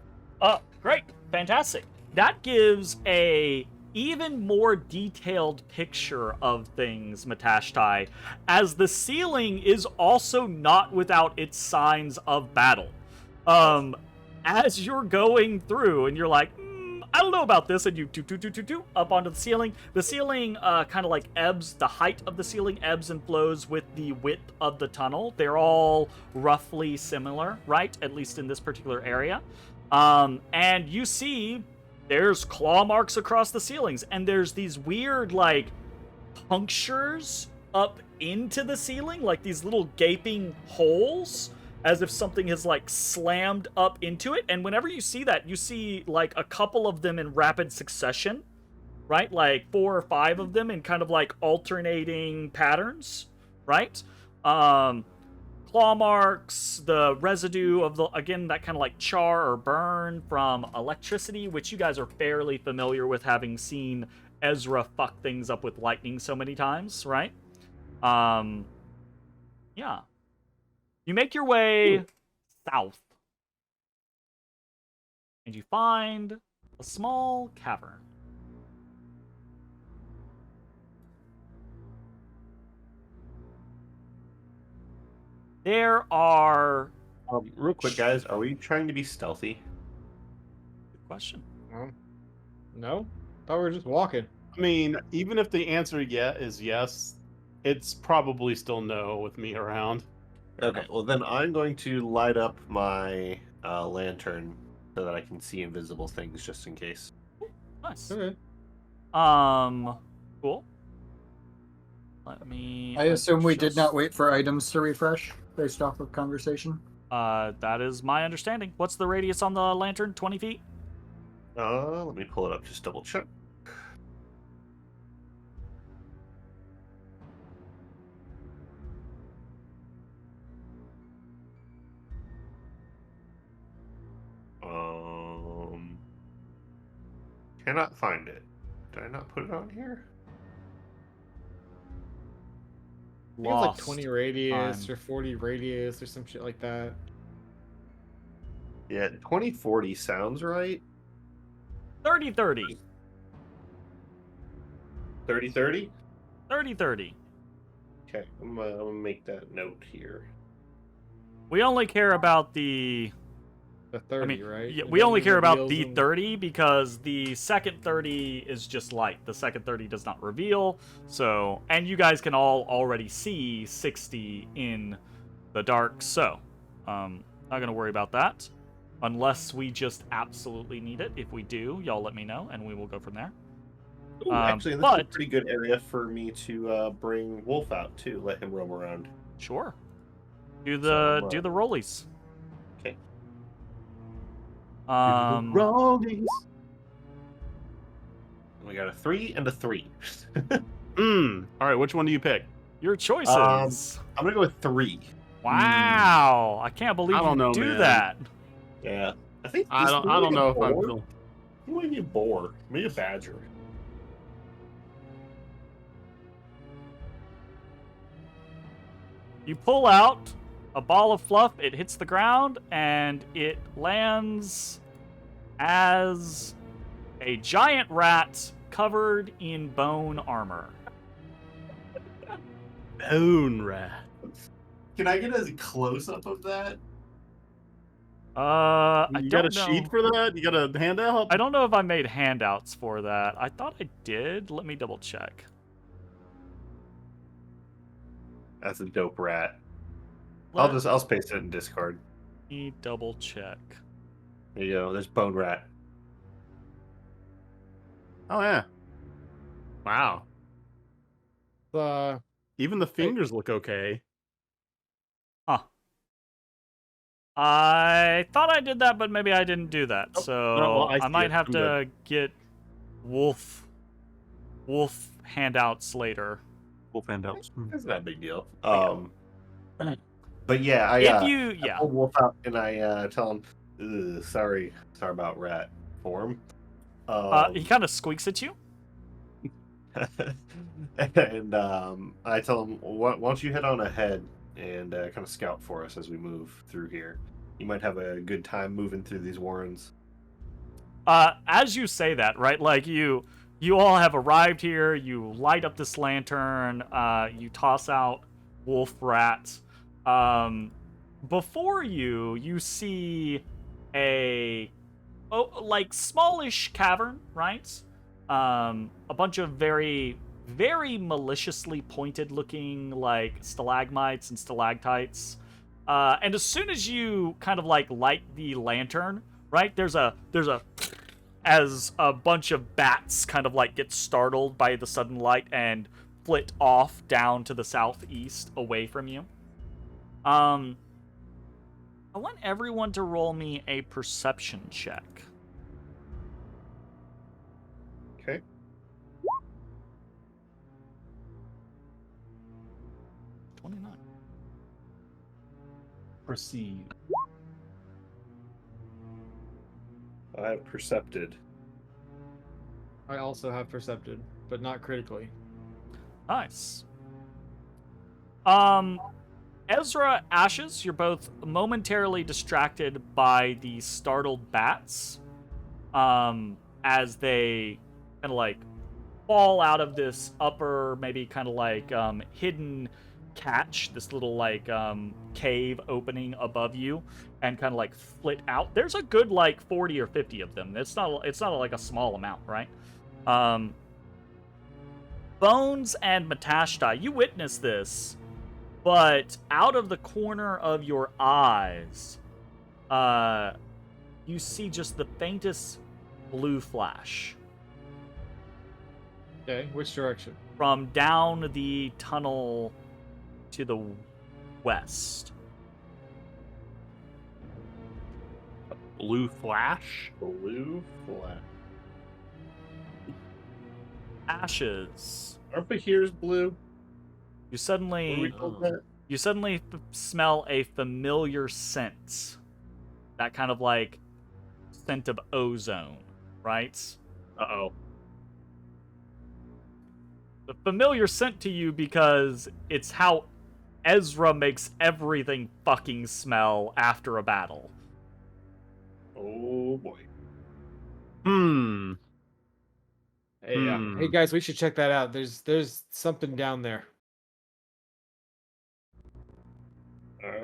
Great. Fantastic. That gives a even more detailed picture of things, Matashtai, as the ceiling is also not without its signs of battle. As you're going through and you're like, I don't know about this, and you do up onto the ceiling. The ceiling kind of like ebbs, the height of the ceiling ebbs and flows with the width of the tunnel. They're all roughly similar, right? At least in this particular area. And you see there's claw marks across the ceilings, and there's these weird like punctures up into the ceiling, like these little gaping holes, as if something has like slammed up into it. And whenever you see that, you see like a couple of them in rapid succession, right? Like 4 or 5 of them in kind of like alternating patterns, right? Claw marks, the residue of the, again, that kind of like char or burn from electricity, which you guys are fairly familiar with, having seen Ezrah fuck things up with lightning so many times, right? Yeah. You make your way south, and you find a small cavern. There are... Real quick, guys, are we trying to be stealthy? Good question. No, thought we were just walking. I mean, even if the answer is yes, it's probably still no with me around. Okay, well then I'm going to light up my lantern so that I can see invisible things just in case. Nice. Okay. Cool. Let me... I assume we did adjust- not wait for items to refresh based off of conversation. That is my understanding. What's the radius on the lantern? 20 feet? Let me pull it up, just double check. cannot find it. Did I not put it on here? I think it's like Lost 20 radius time. or 40 radius or some shit like that. Yeah, 2040 sounds right. 30-30. 30-30? 30-30. Okay, I'm gonna make that note here. We only care about the... The 30, I mean, right? yeah, It we only doesn't care about reveals the them- 30 because the second 30 is just light. The second 30 does not reveal. So, and you guys can all already see 60 in the dark. So, not gonna worry about that, unless we just absolutely need it. If we do, y'all let me know, and we will go from there. Ooh, actually, this is a pretty good area for me to bring Wolf out too. Let him roam around. Sure. Do the So, do the rollies. Okay. Rollies. We got a 3 and a 3. All right, which one do you pick? Your choices. I'm gonna go with 3. Wow, I can't believe I don't you know, do man. that. Yeah, I think I don't know if I'm boar. feeling. He might be a boar, maybe a badger. You pull out a ball of fluff, it hits the ground, and it lands as a giant rat covered in bone armor. Bone rat. Can I get a close up of that? I You don't got a know. sheet for that? You got a handout? I don't know if I made handouts for that. I thought I did. Let me double check. That's a dope rat. I'll paste it in Discord. Let me double check. There you go. There's Bone Rat. Oh yeah. Wow. Uh, Even the fingers look okay. Huh. I thought I did that, but maybe I didn't do that. Oh, So no, well, I I see might it. have I'm to good. get wolf handouts later. Wolf handouts. That's not a big deal. Yeah. But yeah, I Yeah. pull Wolf out and I tell him, "Ugh, sorry about rat form." He kind of squeaks at you. And I tell him, why don't you head on ahead and kind of scout for us as we move through here? You might have a good time moving through these warrens. As you say that, right? Like you all have arrived here. You light up this lantern. You toss out wolf rat. Before you see a like smallish cavern, right? A bunch of very, very maliciously pointed looking like stalagmites and stalactites. And as soon as you kind of like light the lantern, right, there's a as a bunch of bats kind of like get startled by the sudden light and flit off down to the southeast away from you. I want everyone to roll me a perception check. Okay. Proceed. I have percepted. I also have percepted, but not critically. Nice. Ezra, Ashes, you're both momentarily distracted by the startled bats, as they kind of like fall out of this upper, maybe kind of like hidden catch, this little like cave opening above you, and kind of like flit out. There's a good like 40 or 50 of them. It's not like a small amount, right? Bones and Matashtai, you witness this, but out of the corner of your eyes, you see just the faintest blue flash Okay, which direction? from down the tunnel to the west. Blue flash? Blue flat. Ashes. Aren't Bahir's blue? You What do we suddenly call that? smell a familiar scent. That kind of like scent of ozone, right? Uh-oh. The familiar sent to you because it's how Ezrah makes everything fucking smell after a battle. Oh boy. Hey guys, we should check that out. There's something down there.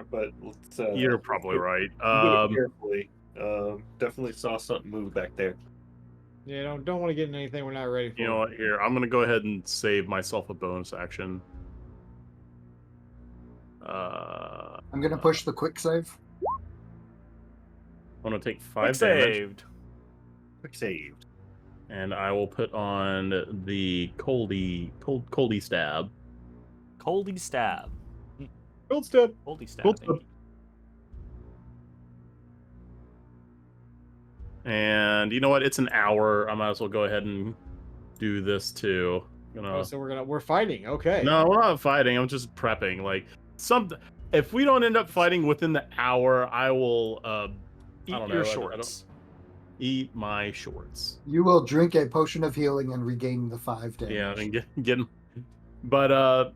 But let's. You're probably right. Look carefully. Definitely saw something move back there. Yeah, don't want to get in anything we're not ready for. You know what? Here, I'm gonna go ahead and save myself a bonus action. I'm gonna push the quick save. I'm gonna take Quick 5 damage, saved. Quick saved. and I will put on the coldy stab. Coldy stab. Cold stab. Coldy stab. Cold stab. indeed. And you know what? It's an hour. I might as well go ahead and do this too. Oh, so we're fighting. Okay. No, we're not fighting. I'm just prepping. Like if we don't end up fighting within the hour, I will Eat I don't your know, shorts. eat my shorts. You will drink a potion of healing and regain the 5 damage. Yeah, and get. But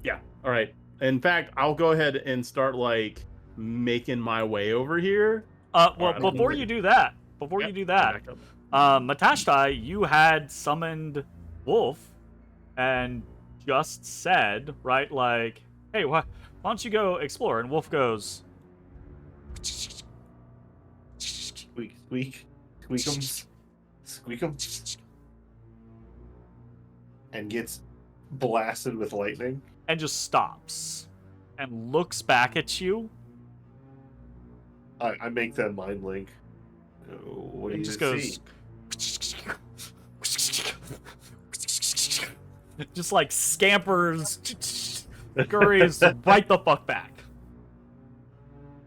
yeah. All right. In fact, I'll go ahead and start like making my way over here. Well, Alright, before you do that, Back up. Matashtai, you had summoned Wolf, and just said, right, like, hey, why don't you go explore? And Wolf goes, Squeak, squeak, squeakums, squeakums, and gets blasted with lightning. and just stops, and looks back at you, I make that mind link. What do and you just see? just like scampers, scurries right the fuck back.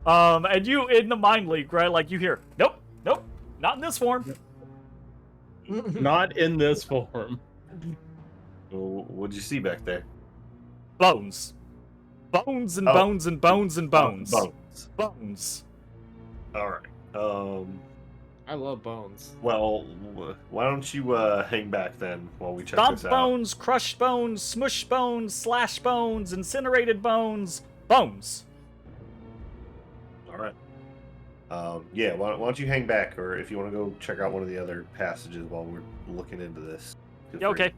And you in the mind leak, right? Like you hear, nope, not in this form. Not in this form. What'd you see back there? Bones and Oh. bones and bones and bones. Bones. All right. I love bones. Well, why don't you hang back then while we check Stomp this out? bones, crushed bones, smush bones, slash bones, incinerated bones, bones. All right. Yeah. Why don't you hang back, or if you want to go check out one of the other passages while we're looking into this. feel Yeah, free. okay.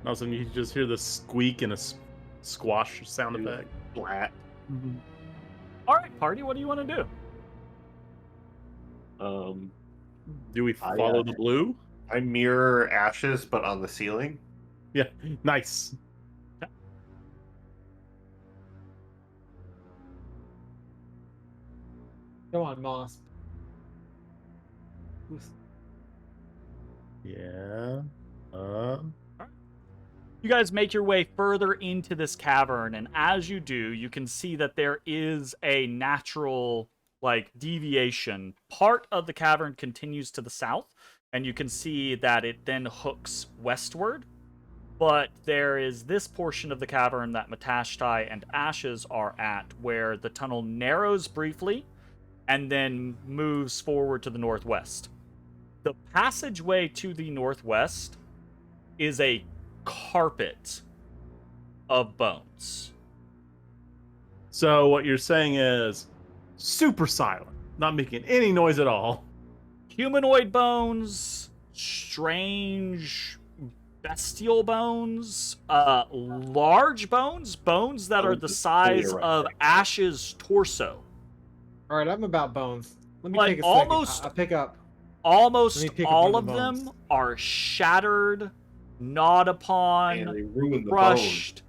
All of a sudden, you just hear the squeak and a squash sound Dude. effect. Splat. All right, party. What do you want to do? Do we I, follow the blue? I mirror ashes, but on the ceiling. Yeah, nice. Come on, Moss. Yeah. You guys make your way further into this cavern, and as you do, you can see that there is a natural, like, deviation. Part of the cavern continues to the south, and you can see that it then hooks westward. But there is this portion of the cavern that Matashtai and Ashes are at, where the tunnel narrows briefly, and then moves forward to the northwest. The passageway to the northwest is a carpet of bones. So what you're saying is super silent, not making any noise at all. Humanoid bones, strange bestial bones, large bones, bones that are the size of Ash's torso. All right, I'm about bones. Let me Like, take a almost- second. I'll pick up. Almost Let me pick up all one of of the them bones. are shattered, gnawed And upon, they ruined the crushed,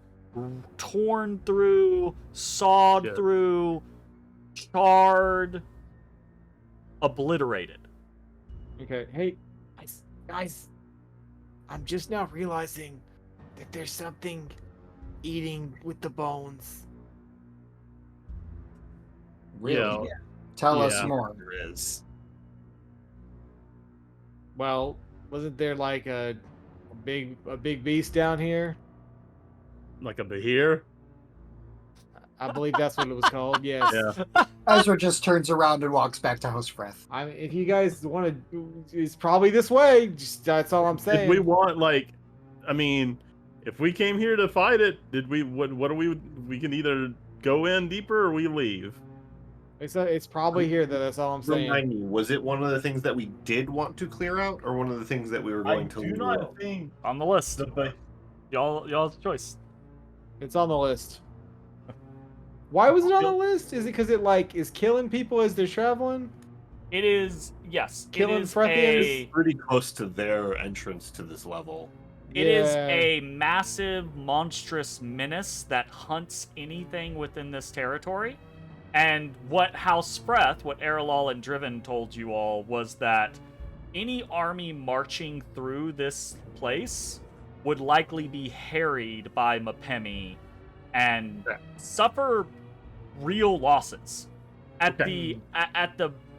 torn through, sawed Shit. through, charred, obliterated. Okay, hey, guys, I'm just now realizing that there's something eating with the bones. Really? Yeah. Tell us Yeah. more. There is. Well, wasn't there like a big beast down here? Like a behir. I believe that's what it was called. Yes. Yeah. Ezra just turns around and walks back to House Breath. I mean, if you guys want to, it's probably this way. Just, that's all I'm saying. Did we want I mean, if we came here to fight it, did we? What do we? We can either go in deeper or we leave. It's probably here though. That's all I'm saying. Remind me, was it one of the things that we did want to clear out, or one of the things that we were going to I do leave not alone? think On the list. the Y'all's choice. It's on the list. Why was it on the list? Is it because it like is killing people as they're traveling? It is, yes. Killing it is Frethians? Pretty close to their entrance to this level. It is Yeah. a massive, monstrous menace that hunts anything within this territory. And what House Freth, what Erelal and Driven told you all, was that any army marching through this place would likely be harried by Mapemi and suffer real losses. At the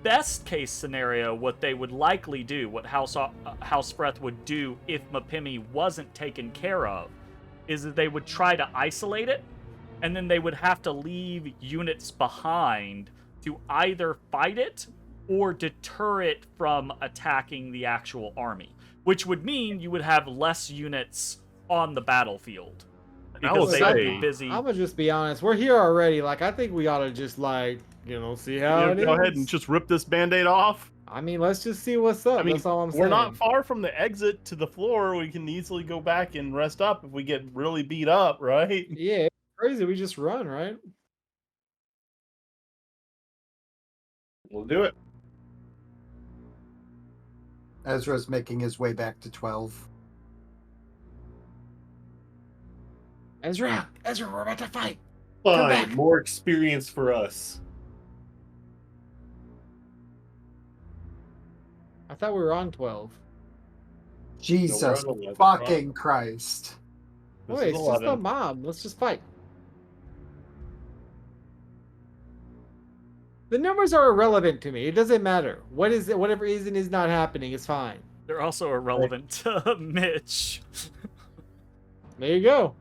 best case scenario, what they would likely do, what House Freth would do if Mapemi wasn't taken care of, is that they would try to isolate it, and then they would have to leave units behind to either fight it or deter it from attacking the actual army, which would mean you would have less units on the battlefield because they would be busy. I'm gonna just be honest. We're here already. Like, I think we ought to just see how it is. Go ahead and just rip this Band-Aid off. I mean, let's just see what's up. I mean, That's all I'm saying. we're not far from the exit to the floor. We can easily go back and rest up if we get really beat up, right? Yeah, it's crazy. We just run, right? We'll do it. Ezra's making his way back to 12. Ezra, we're about to fight. Fine, back. more experience for us. I thought we were on 12. Jesus No, we're on 11. fucking Christ. This Wait, is it's just a 11. mob. Let's just fight. The numbers are irrelevant to me. It doesn't matter. Whatever is and is not happening is fine. They're also irrelevant to Mitch. There you go.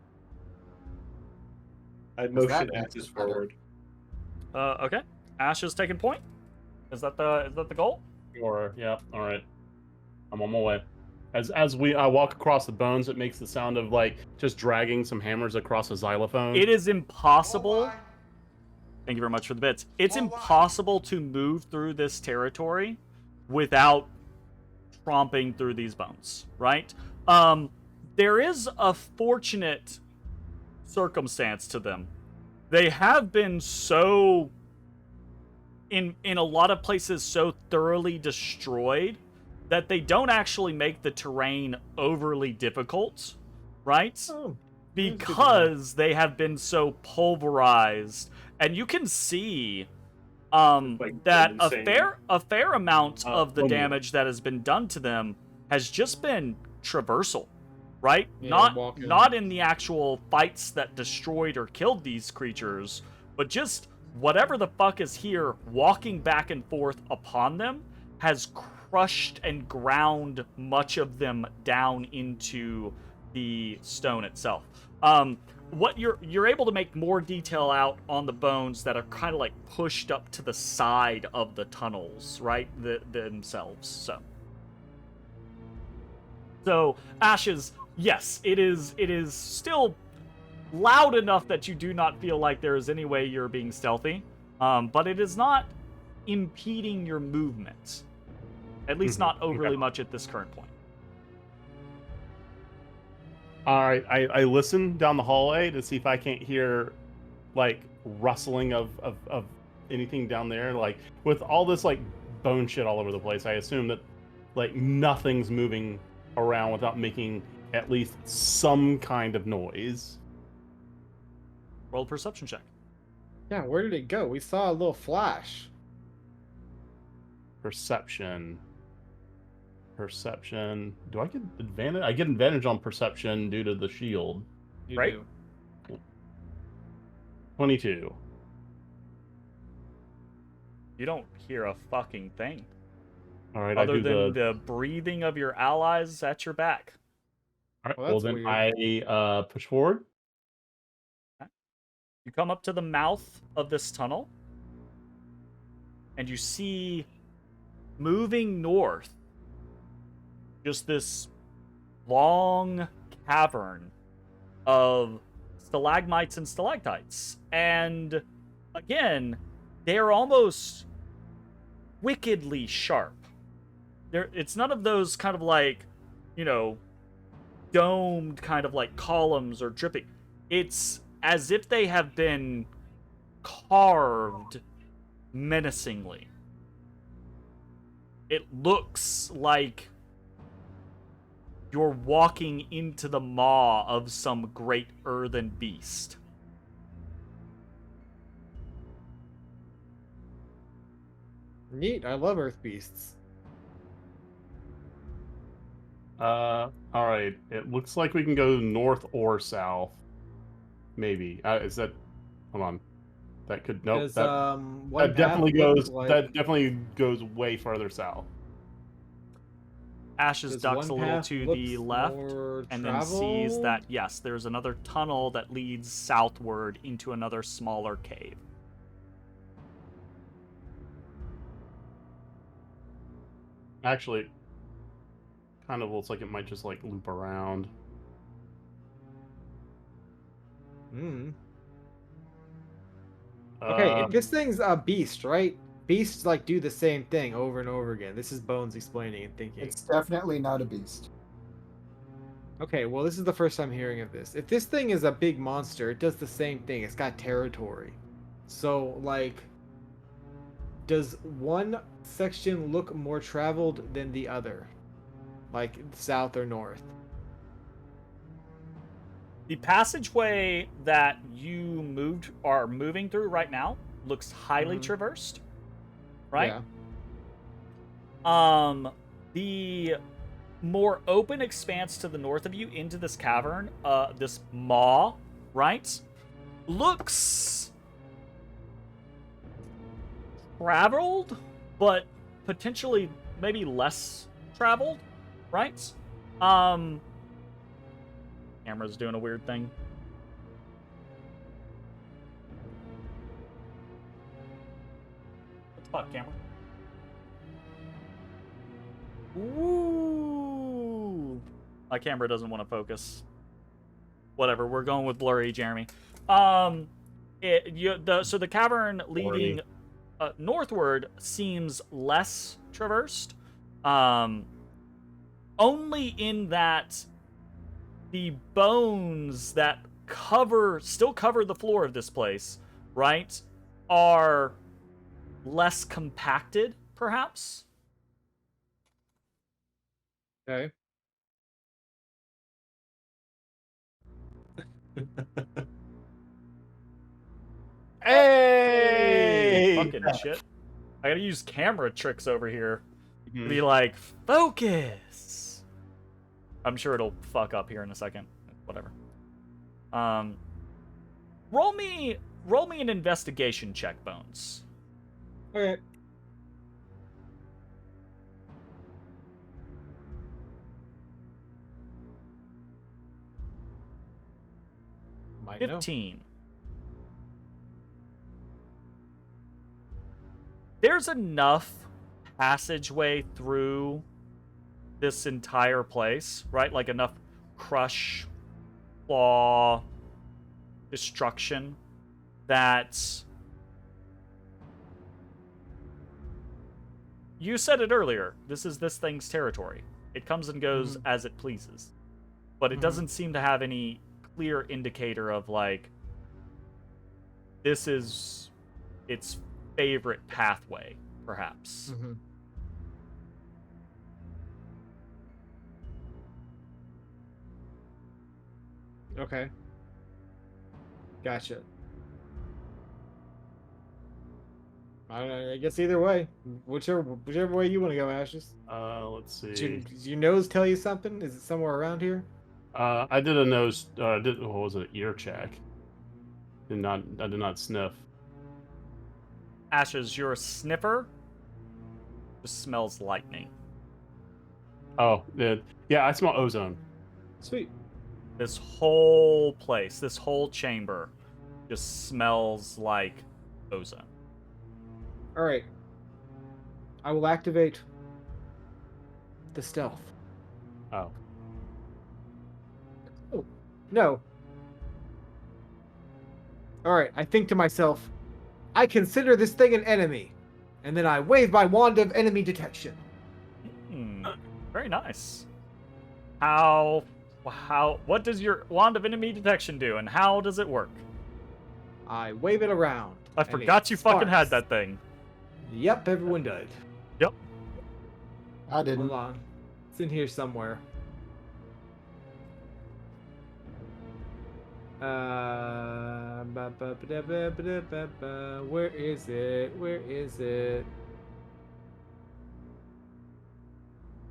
I Does that motion make axis it better? forward. Okay. Ash is taking point. Is that the goal? Sure. Yeah. All right. I'm on my way. As I walk across the bones, it makes the sound of like just dragging some hammers across a xylophone. It is impossible. Thank you very much for the bits. It's impossible to move through this territory without tromping through these bones, right? There is a fortunate circumstance to them. They have been so in a lot of places so thoroughly destroyed that they don't actually make the terrain overly difficult, right? Oh, Because they have been so pulverized. And you can see that a fair amount of the damage that has been done to them has just been traversal, right? Yeah, walking. Not in the actual fights that destroyed or killed these creatures, but just whatever the fuck is here, walking back and forth upon them has crushed and ground much of them down into the stone itself. What you're able to make more detail out on the bones that are kind of like pushed up to the side of the tunnels, right? Themselves. So Ashes, yes, it is still loud enough that you do not feel like there is any way you're being stealthy, but it is not impeding your movement, at least not overly much at this current point. All right, I listen down the hallway to see if I can't hear like rustling of anything down there. Like with all this like bone shit all over the place, I assume that like nothing's moving around without making at least some kind of noise. Roll a perception check. Yeah, where did it go? We saw a little flash. Perception. Do I get advantage? I get advantage on perception due to the shield. You Right. do. 22. You don't hear a fucking thing. All right, Other I do than the breathing of your allies at your back. All right, Well, well that's then weird. I push forward. You come up to the mouth of this tunnel, and you see moving north just this long cavern of stalagmites and stalactites. And again, they're almost wickedly sharp. It's none of those kind of like, domed kind of like columns or dripping. It's as if they have been carved menacingly. It looks like you're walking into the maw of some great earthen beast. Neat. I love earth beasts. All right. It looks like we can go north or south. Maybe. Is that? Hold on. That could nope. Does, That, one that definitely path look goes. like- That definitely goes way farther south. Ashes does ducks a one little path to look the left more and then sees traveled? that, yes, there's another tunnel that leads southward into another smaller cave. Actually, kind of looks like it might just like loop around. Hmm. Okay, if this thing's a beast, right? Beasts like do the same thing over and over again. This is Bones explaining and thinking. It's definitely not a beast. Okay, well, this is the first time hearing of this. If this thing is a big monster, it does the same thing. It's got territory. So, like, does one section look more traveled than the other? Like, south or north? The passageway that you are moving through right now looks highly traversed, right? Yeah. The more open expanse to the north of you into this cavern, this maw, right, looks traveled, but potentially maybe less traveled, right? Camera's doing a weird thing. What the fuck, camera? Ooh. My camera doesn't want to focus. Whatever, we're going with blurry, Jeremy. So the cavern leading northward seems less traversed. Only in that the bones that still cover the floor of this place, right, are less compacted, perhaps. Okay. Hey! Fucking shit. I gotta use camera tricks over here to Mhm. be like, focus. I'm sure it'll fuck up here in a second. Whatever. Roll me an investigation check, Bones. Okay. Might know. 15. There's enough passageway through this entire place, right? Like enough crush, claw, destruction that you said it earlier. This is this thing's territory. It comes and goes as it pleases. But it doesn't seem to have any clear indicator of like this is its favorite pathway, perhaps. Mm-hmm. Okay. Gotcha. I guess either way, whichever way you want to go, Ashes. Let's see. Does your nose tell you something? Is it somewhere around here? I did a nose. What was it? Ear check. I did not sniff. Ashes, your sniffer just smells lightning. Oh, yeah. I smell ozone. Sweet. This whole place, this whole chamber, just smells like ozone. All right. I will activate the stealth. Oh. Oh, no. All right. I think to myself, I consider this thing an enemy, and then I wave my wand of enemy detection. Very nice. What does your wand of enemy detection do, and how does it work? I wave it around. I and it forgot you fucking had sparks. that thing. Yep, everyone did. Yep. I didn't. Hold on. It's in here somewhere. Where is it? Where is it?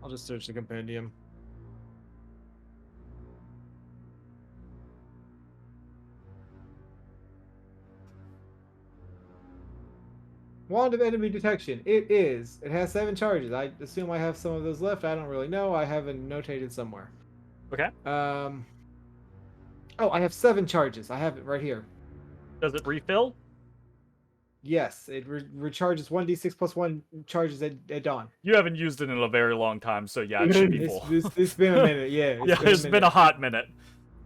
I'll just search the compendium. Wand of enemy detection. It is. It has 7 charges. I assume I have some of those left. I don't really know. I have it notated somewhere. Okay. Oh, I have 7 charges. I have it right here. Does it refill? Yes, it recharges 1d6 plus 1 charges at dawn. You haven't used it in a very long time, so yeah, it should be full. It's been a minute, yeah. It's been a hot minute.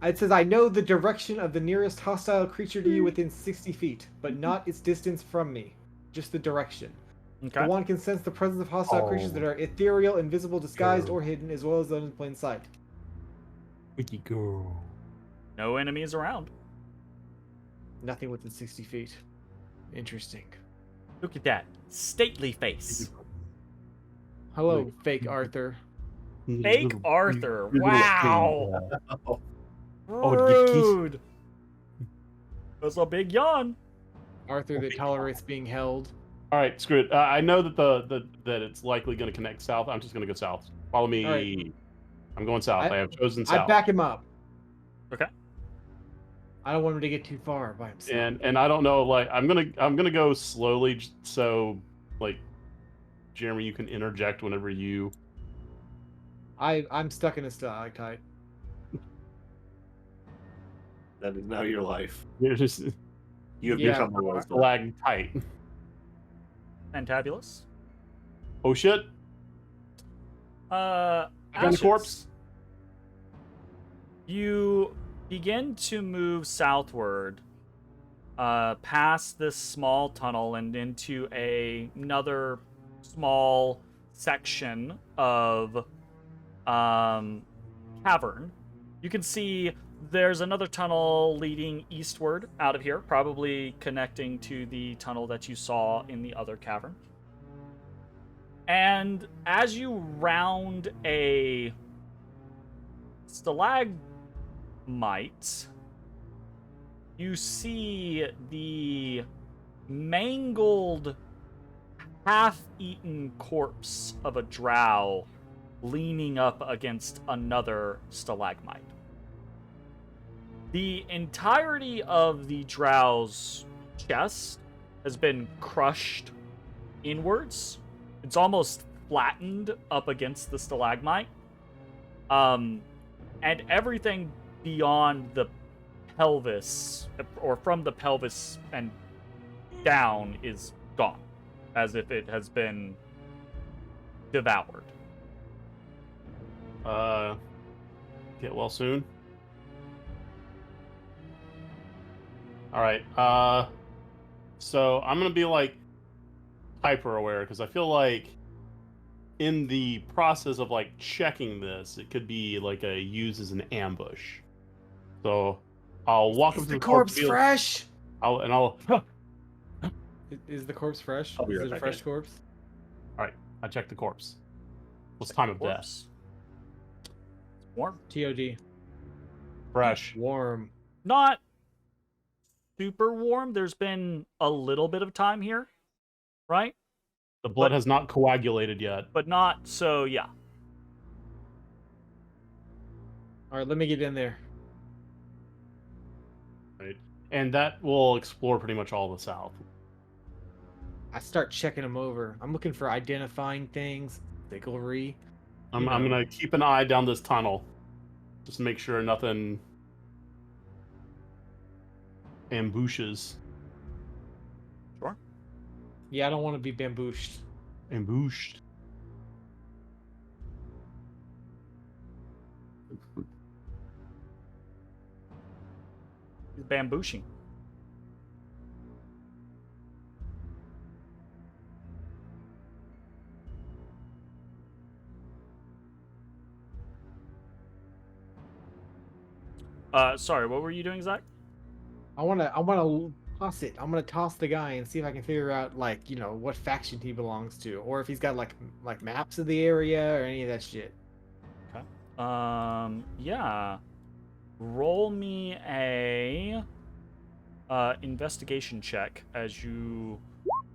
It says, I know the direction of the nearest hostile creature to you within 60 feet, but not its distance from me. Just the direction. Okay. The wand can sense the presence of hostile creatures that are ethereal, invisible, disguised, or hidden, as well as those in plain sight. Wiki girl. No enemies around. Nothing within 60 feet. Interesting. Look at that stately face. Hello, fake Arthur. Fake Arthur. Wow. Oh, Rude. That's a big yawn. Arthur that tolerates being held. All right, screw it. I know that that it's likely going to connect south. I'm just going to go south. Follow me. Right. I'm going south. I have chosen south. I back him up. Okay. I don't want him to get too far by himself. And I don't know. Like I'm gonna go slowly. So like, Jeremy, you can interject whenever you. I'm stuck in a stalactite. That is now your life. You're just You have Yeah. become the world's flag tight. Fantabulous. Oh shit! Got a corpse? You begin to move southward, past this small tunnel and into another small section of cavern. You can see there's another tunnel leading eastward out of here, probably connecting to the tunnel that you saw in the other cavern. And as you round a stalagmite, you see the mangled, half-eaten corpse of a drow leaning up against another stalagmite. The entirety of the drow's chest has been crushed inwards. It's almost flattened up against the stalagmite. And everything beyond the pelvis, or from the pelvis and down, is gone, as if it has been devoured. Get well soon. All right. So I'm gonna be like hyper aware because I feel like in the process of like checking this, it could be like used as an ambush. So I'll walk up Is to the the corpse field, fresh? I'll Is the corpse fresh? I'll be Is right it a back fresh in. corpse? I check the corpse. What's time of death? Corpse. Warm. TOD. Fresh. Warm. Not super warm. There's been a little bit of time here, right? The blood has not coagulated yet. But not so, yeah. All right, let me get in there. Right. And that will explore pretty much all the south. I start checking them over. I'm looking for identifying things, thicklery. I'm gonna keep an eye down this tunnel, just to make sure nothing. ambushes. Sure. Yeah, I don't want to be bambooshed. Ambushed. He's bambooshing. Sorry, what were you doing, Zach? I wanna toss it. I'm gonna toss the guy and see if I can figure out, like, you know, what faction he belongs to, or if he's got like maps of the area or any of that shit. Okay. Yeah. Roll me a investigation check as you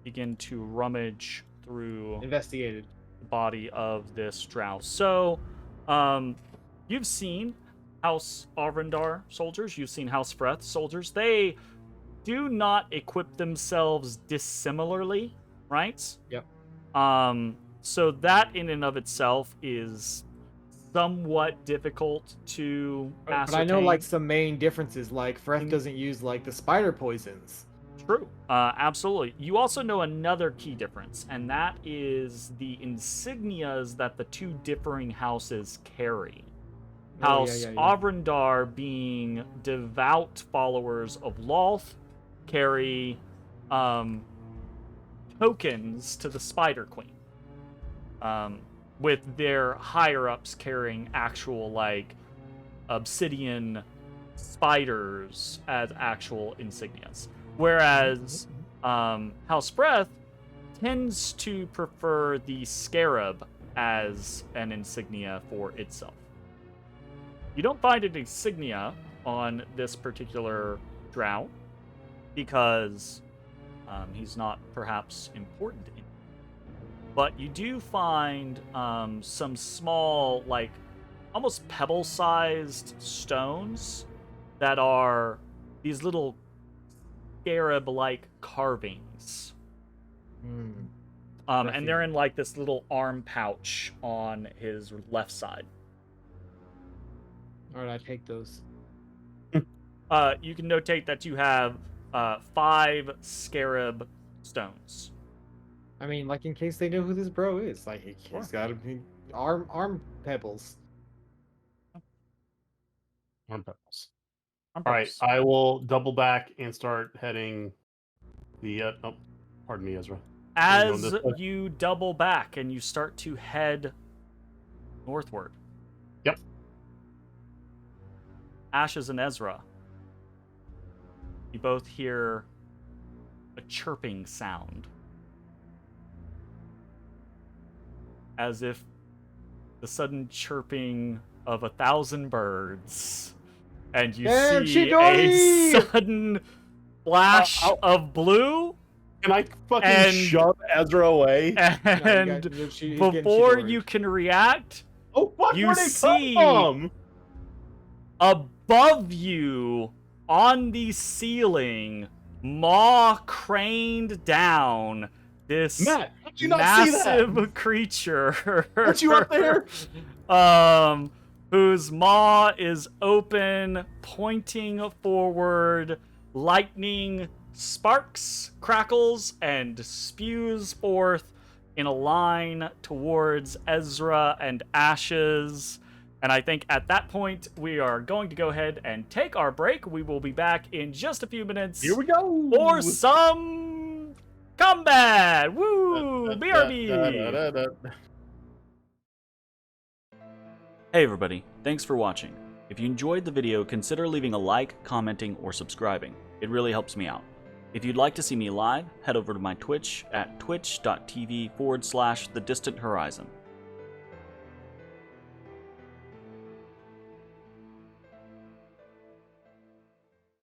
begin to rummage through Investigated. the body of this drow. So, you've seen House Arvindar soldiers, you've seen House Freth soldiers. They do not equip themselves dissimilarly, right? Yep. So that in and of itself is somewhat difficult to ascertain. But I know like some main differences, like Freth doesn't use like the spider poisons. True. Absolutely. You also know another key difference, and that is the insignias that the two differing houses carry. House Avrindar, being devout followers of Lolth, carry tokens to the Spider Queen. With their higher-ups carrying actual, like, obsidian spiders as actual insignias. Whereas House Breath tends to prefer the scarab as an insignia for itself. You don't find an insignia on this particular drow because he's not perhaps important in. But you do find some small, like, almost pebble-sized stones that are these little scarab-like carvings. And they're in, like, this little arm pouch on his left side. All right, I take those. You can notate that you have 5 scarab stones. I mean, like, in case they know who this bro is, like, he's got to be arm pebbles. Arm pebbles. All right, I will double back and start heading the. Oh, pardon me, Ezra. As you double back and you start to head northward. Yep. Ashes and Ezra, you both hear a chirping sound. As if the sudden chirping of 1,000 birds. And you see a sudden flash of blue. Can I fucking shove Ezra away? And before you can react, you see above you on the ceiling, Maw craned down this massive creature. Aren't you up there? Whose maw is open, pointing forward, lightning sparks, crackles, and spews forth in a line towards Ezra and Ashes. And I think at that point, we are going to go ahead and take our break. We will be back in just a few minutes. Here we go. For some combat. Woo! BRB! Hey everybody, thanks for watching. If you enjoyed the video, consider leaving a like, commenting, or subscribing. It really helps me out. If you'd like to see me live, head over to my Twitch at twitch.tv/thedistanthorizon.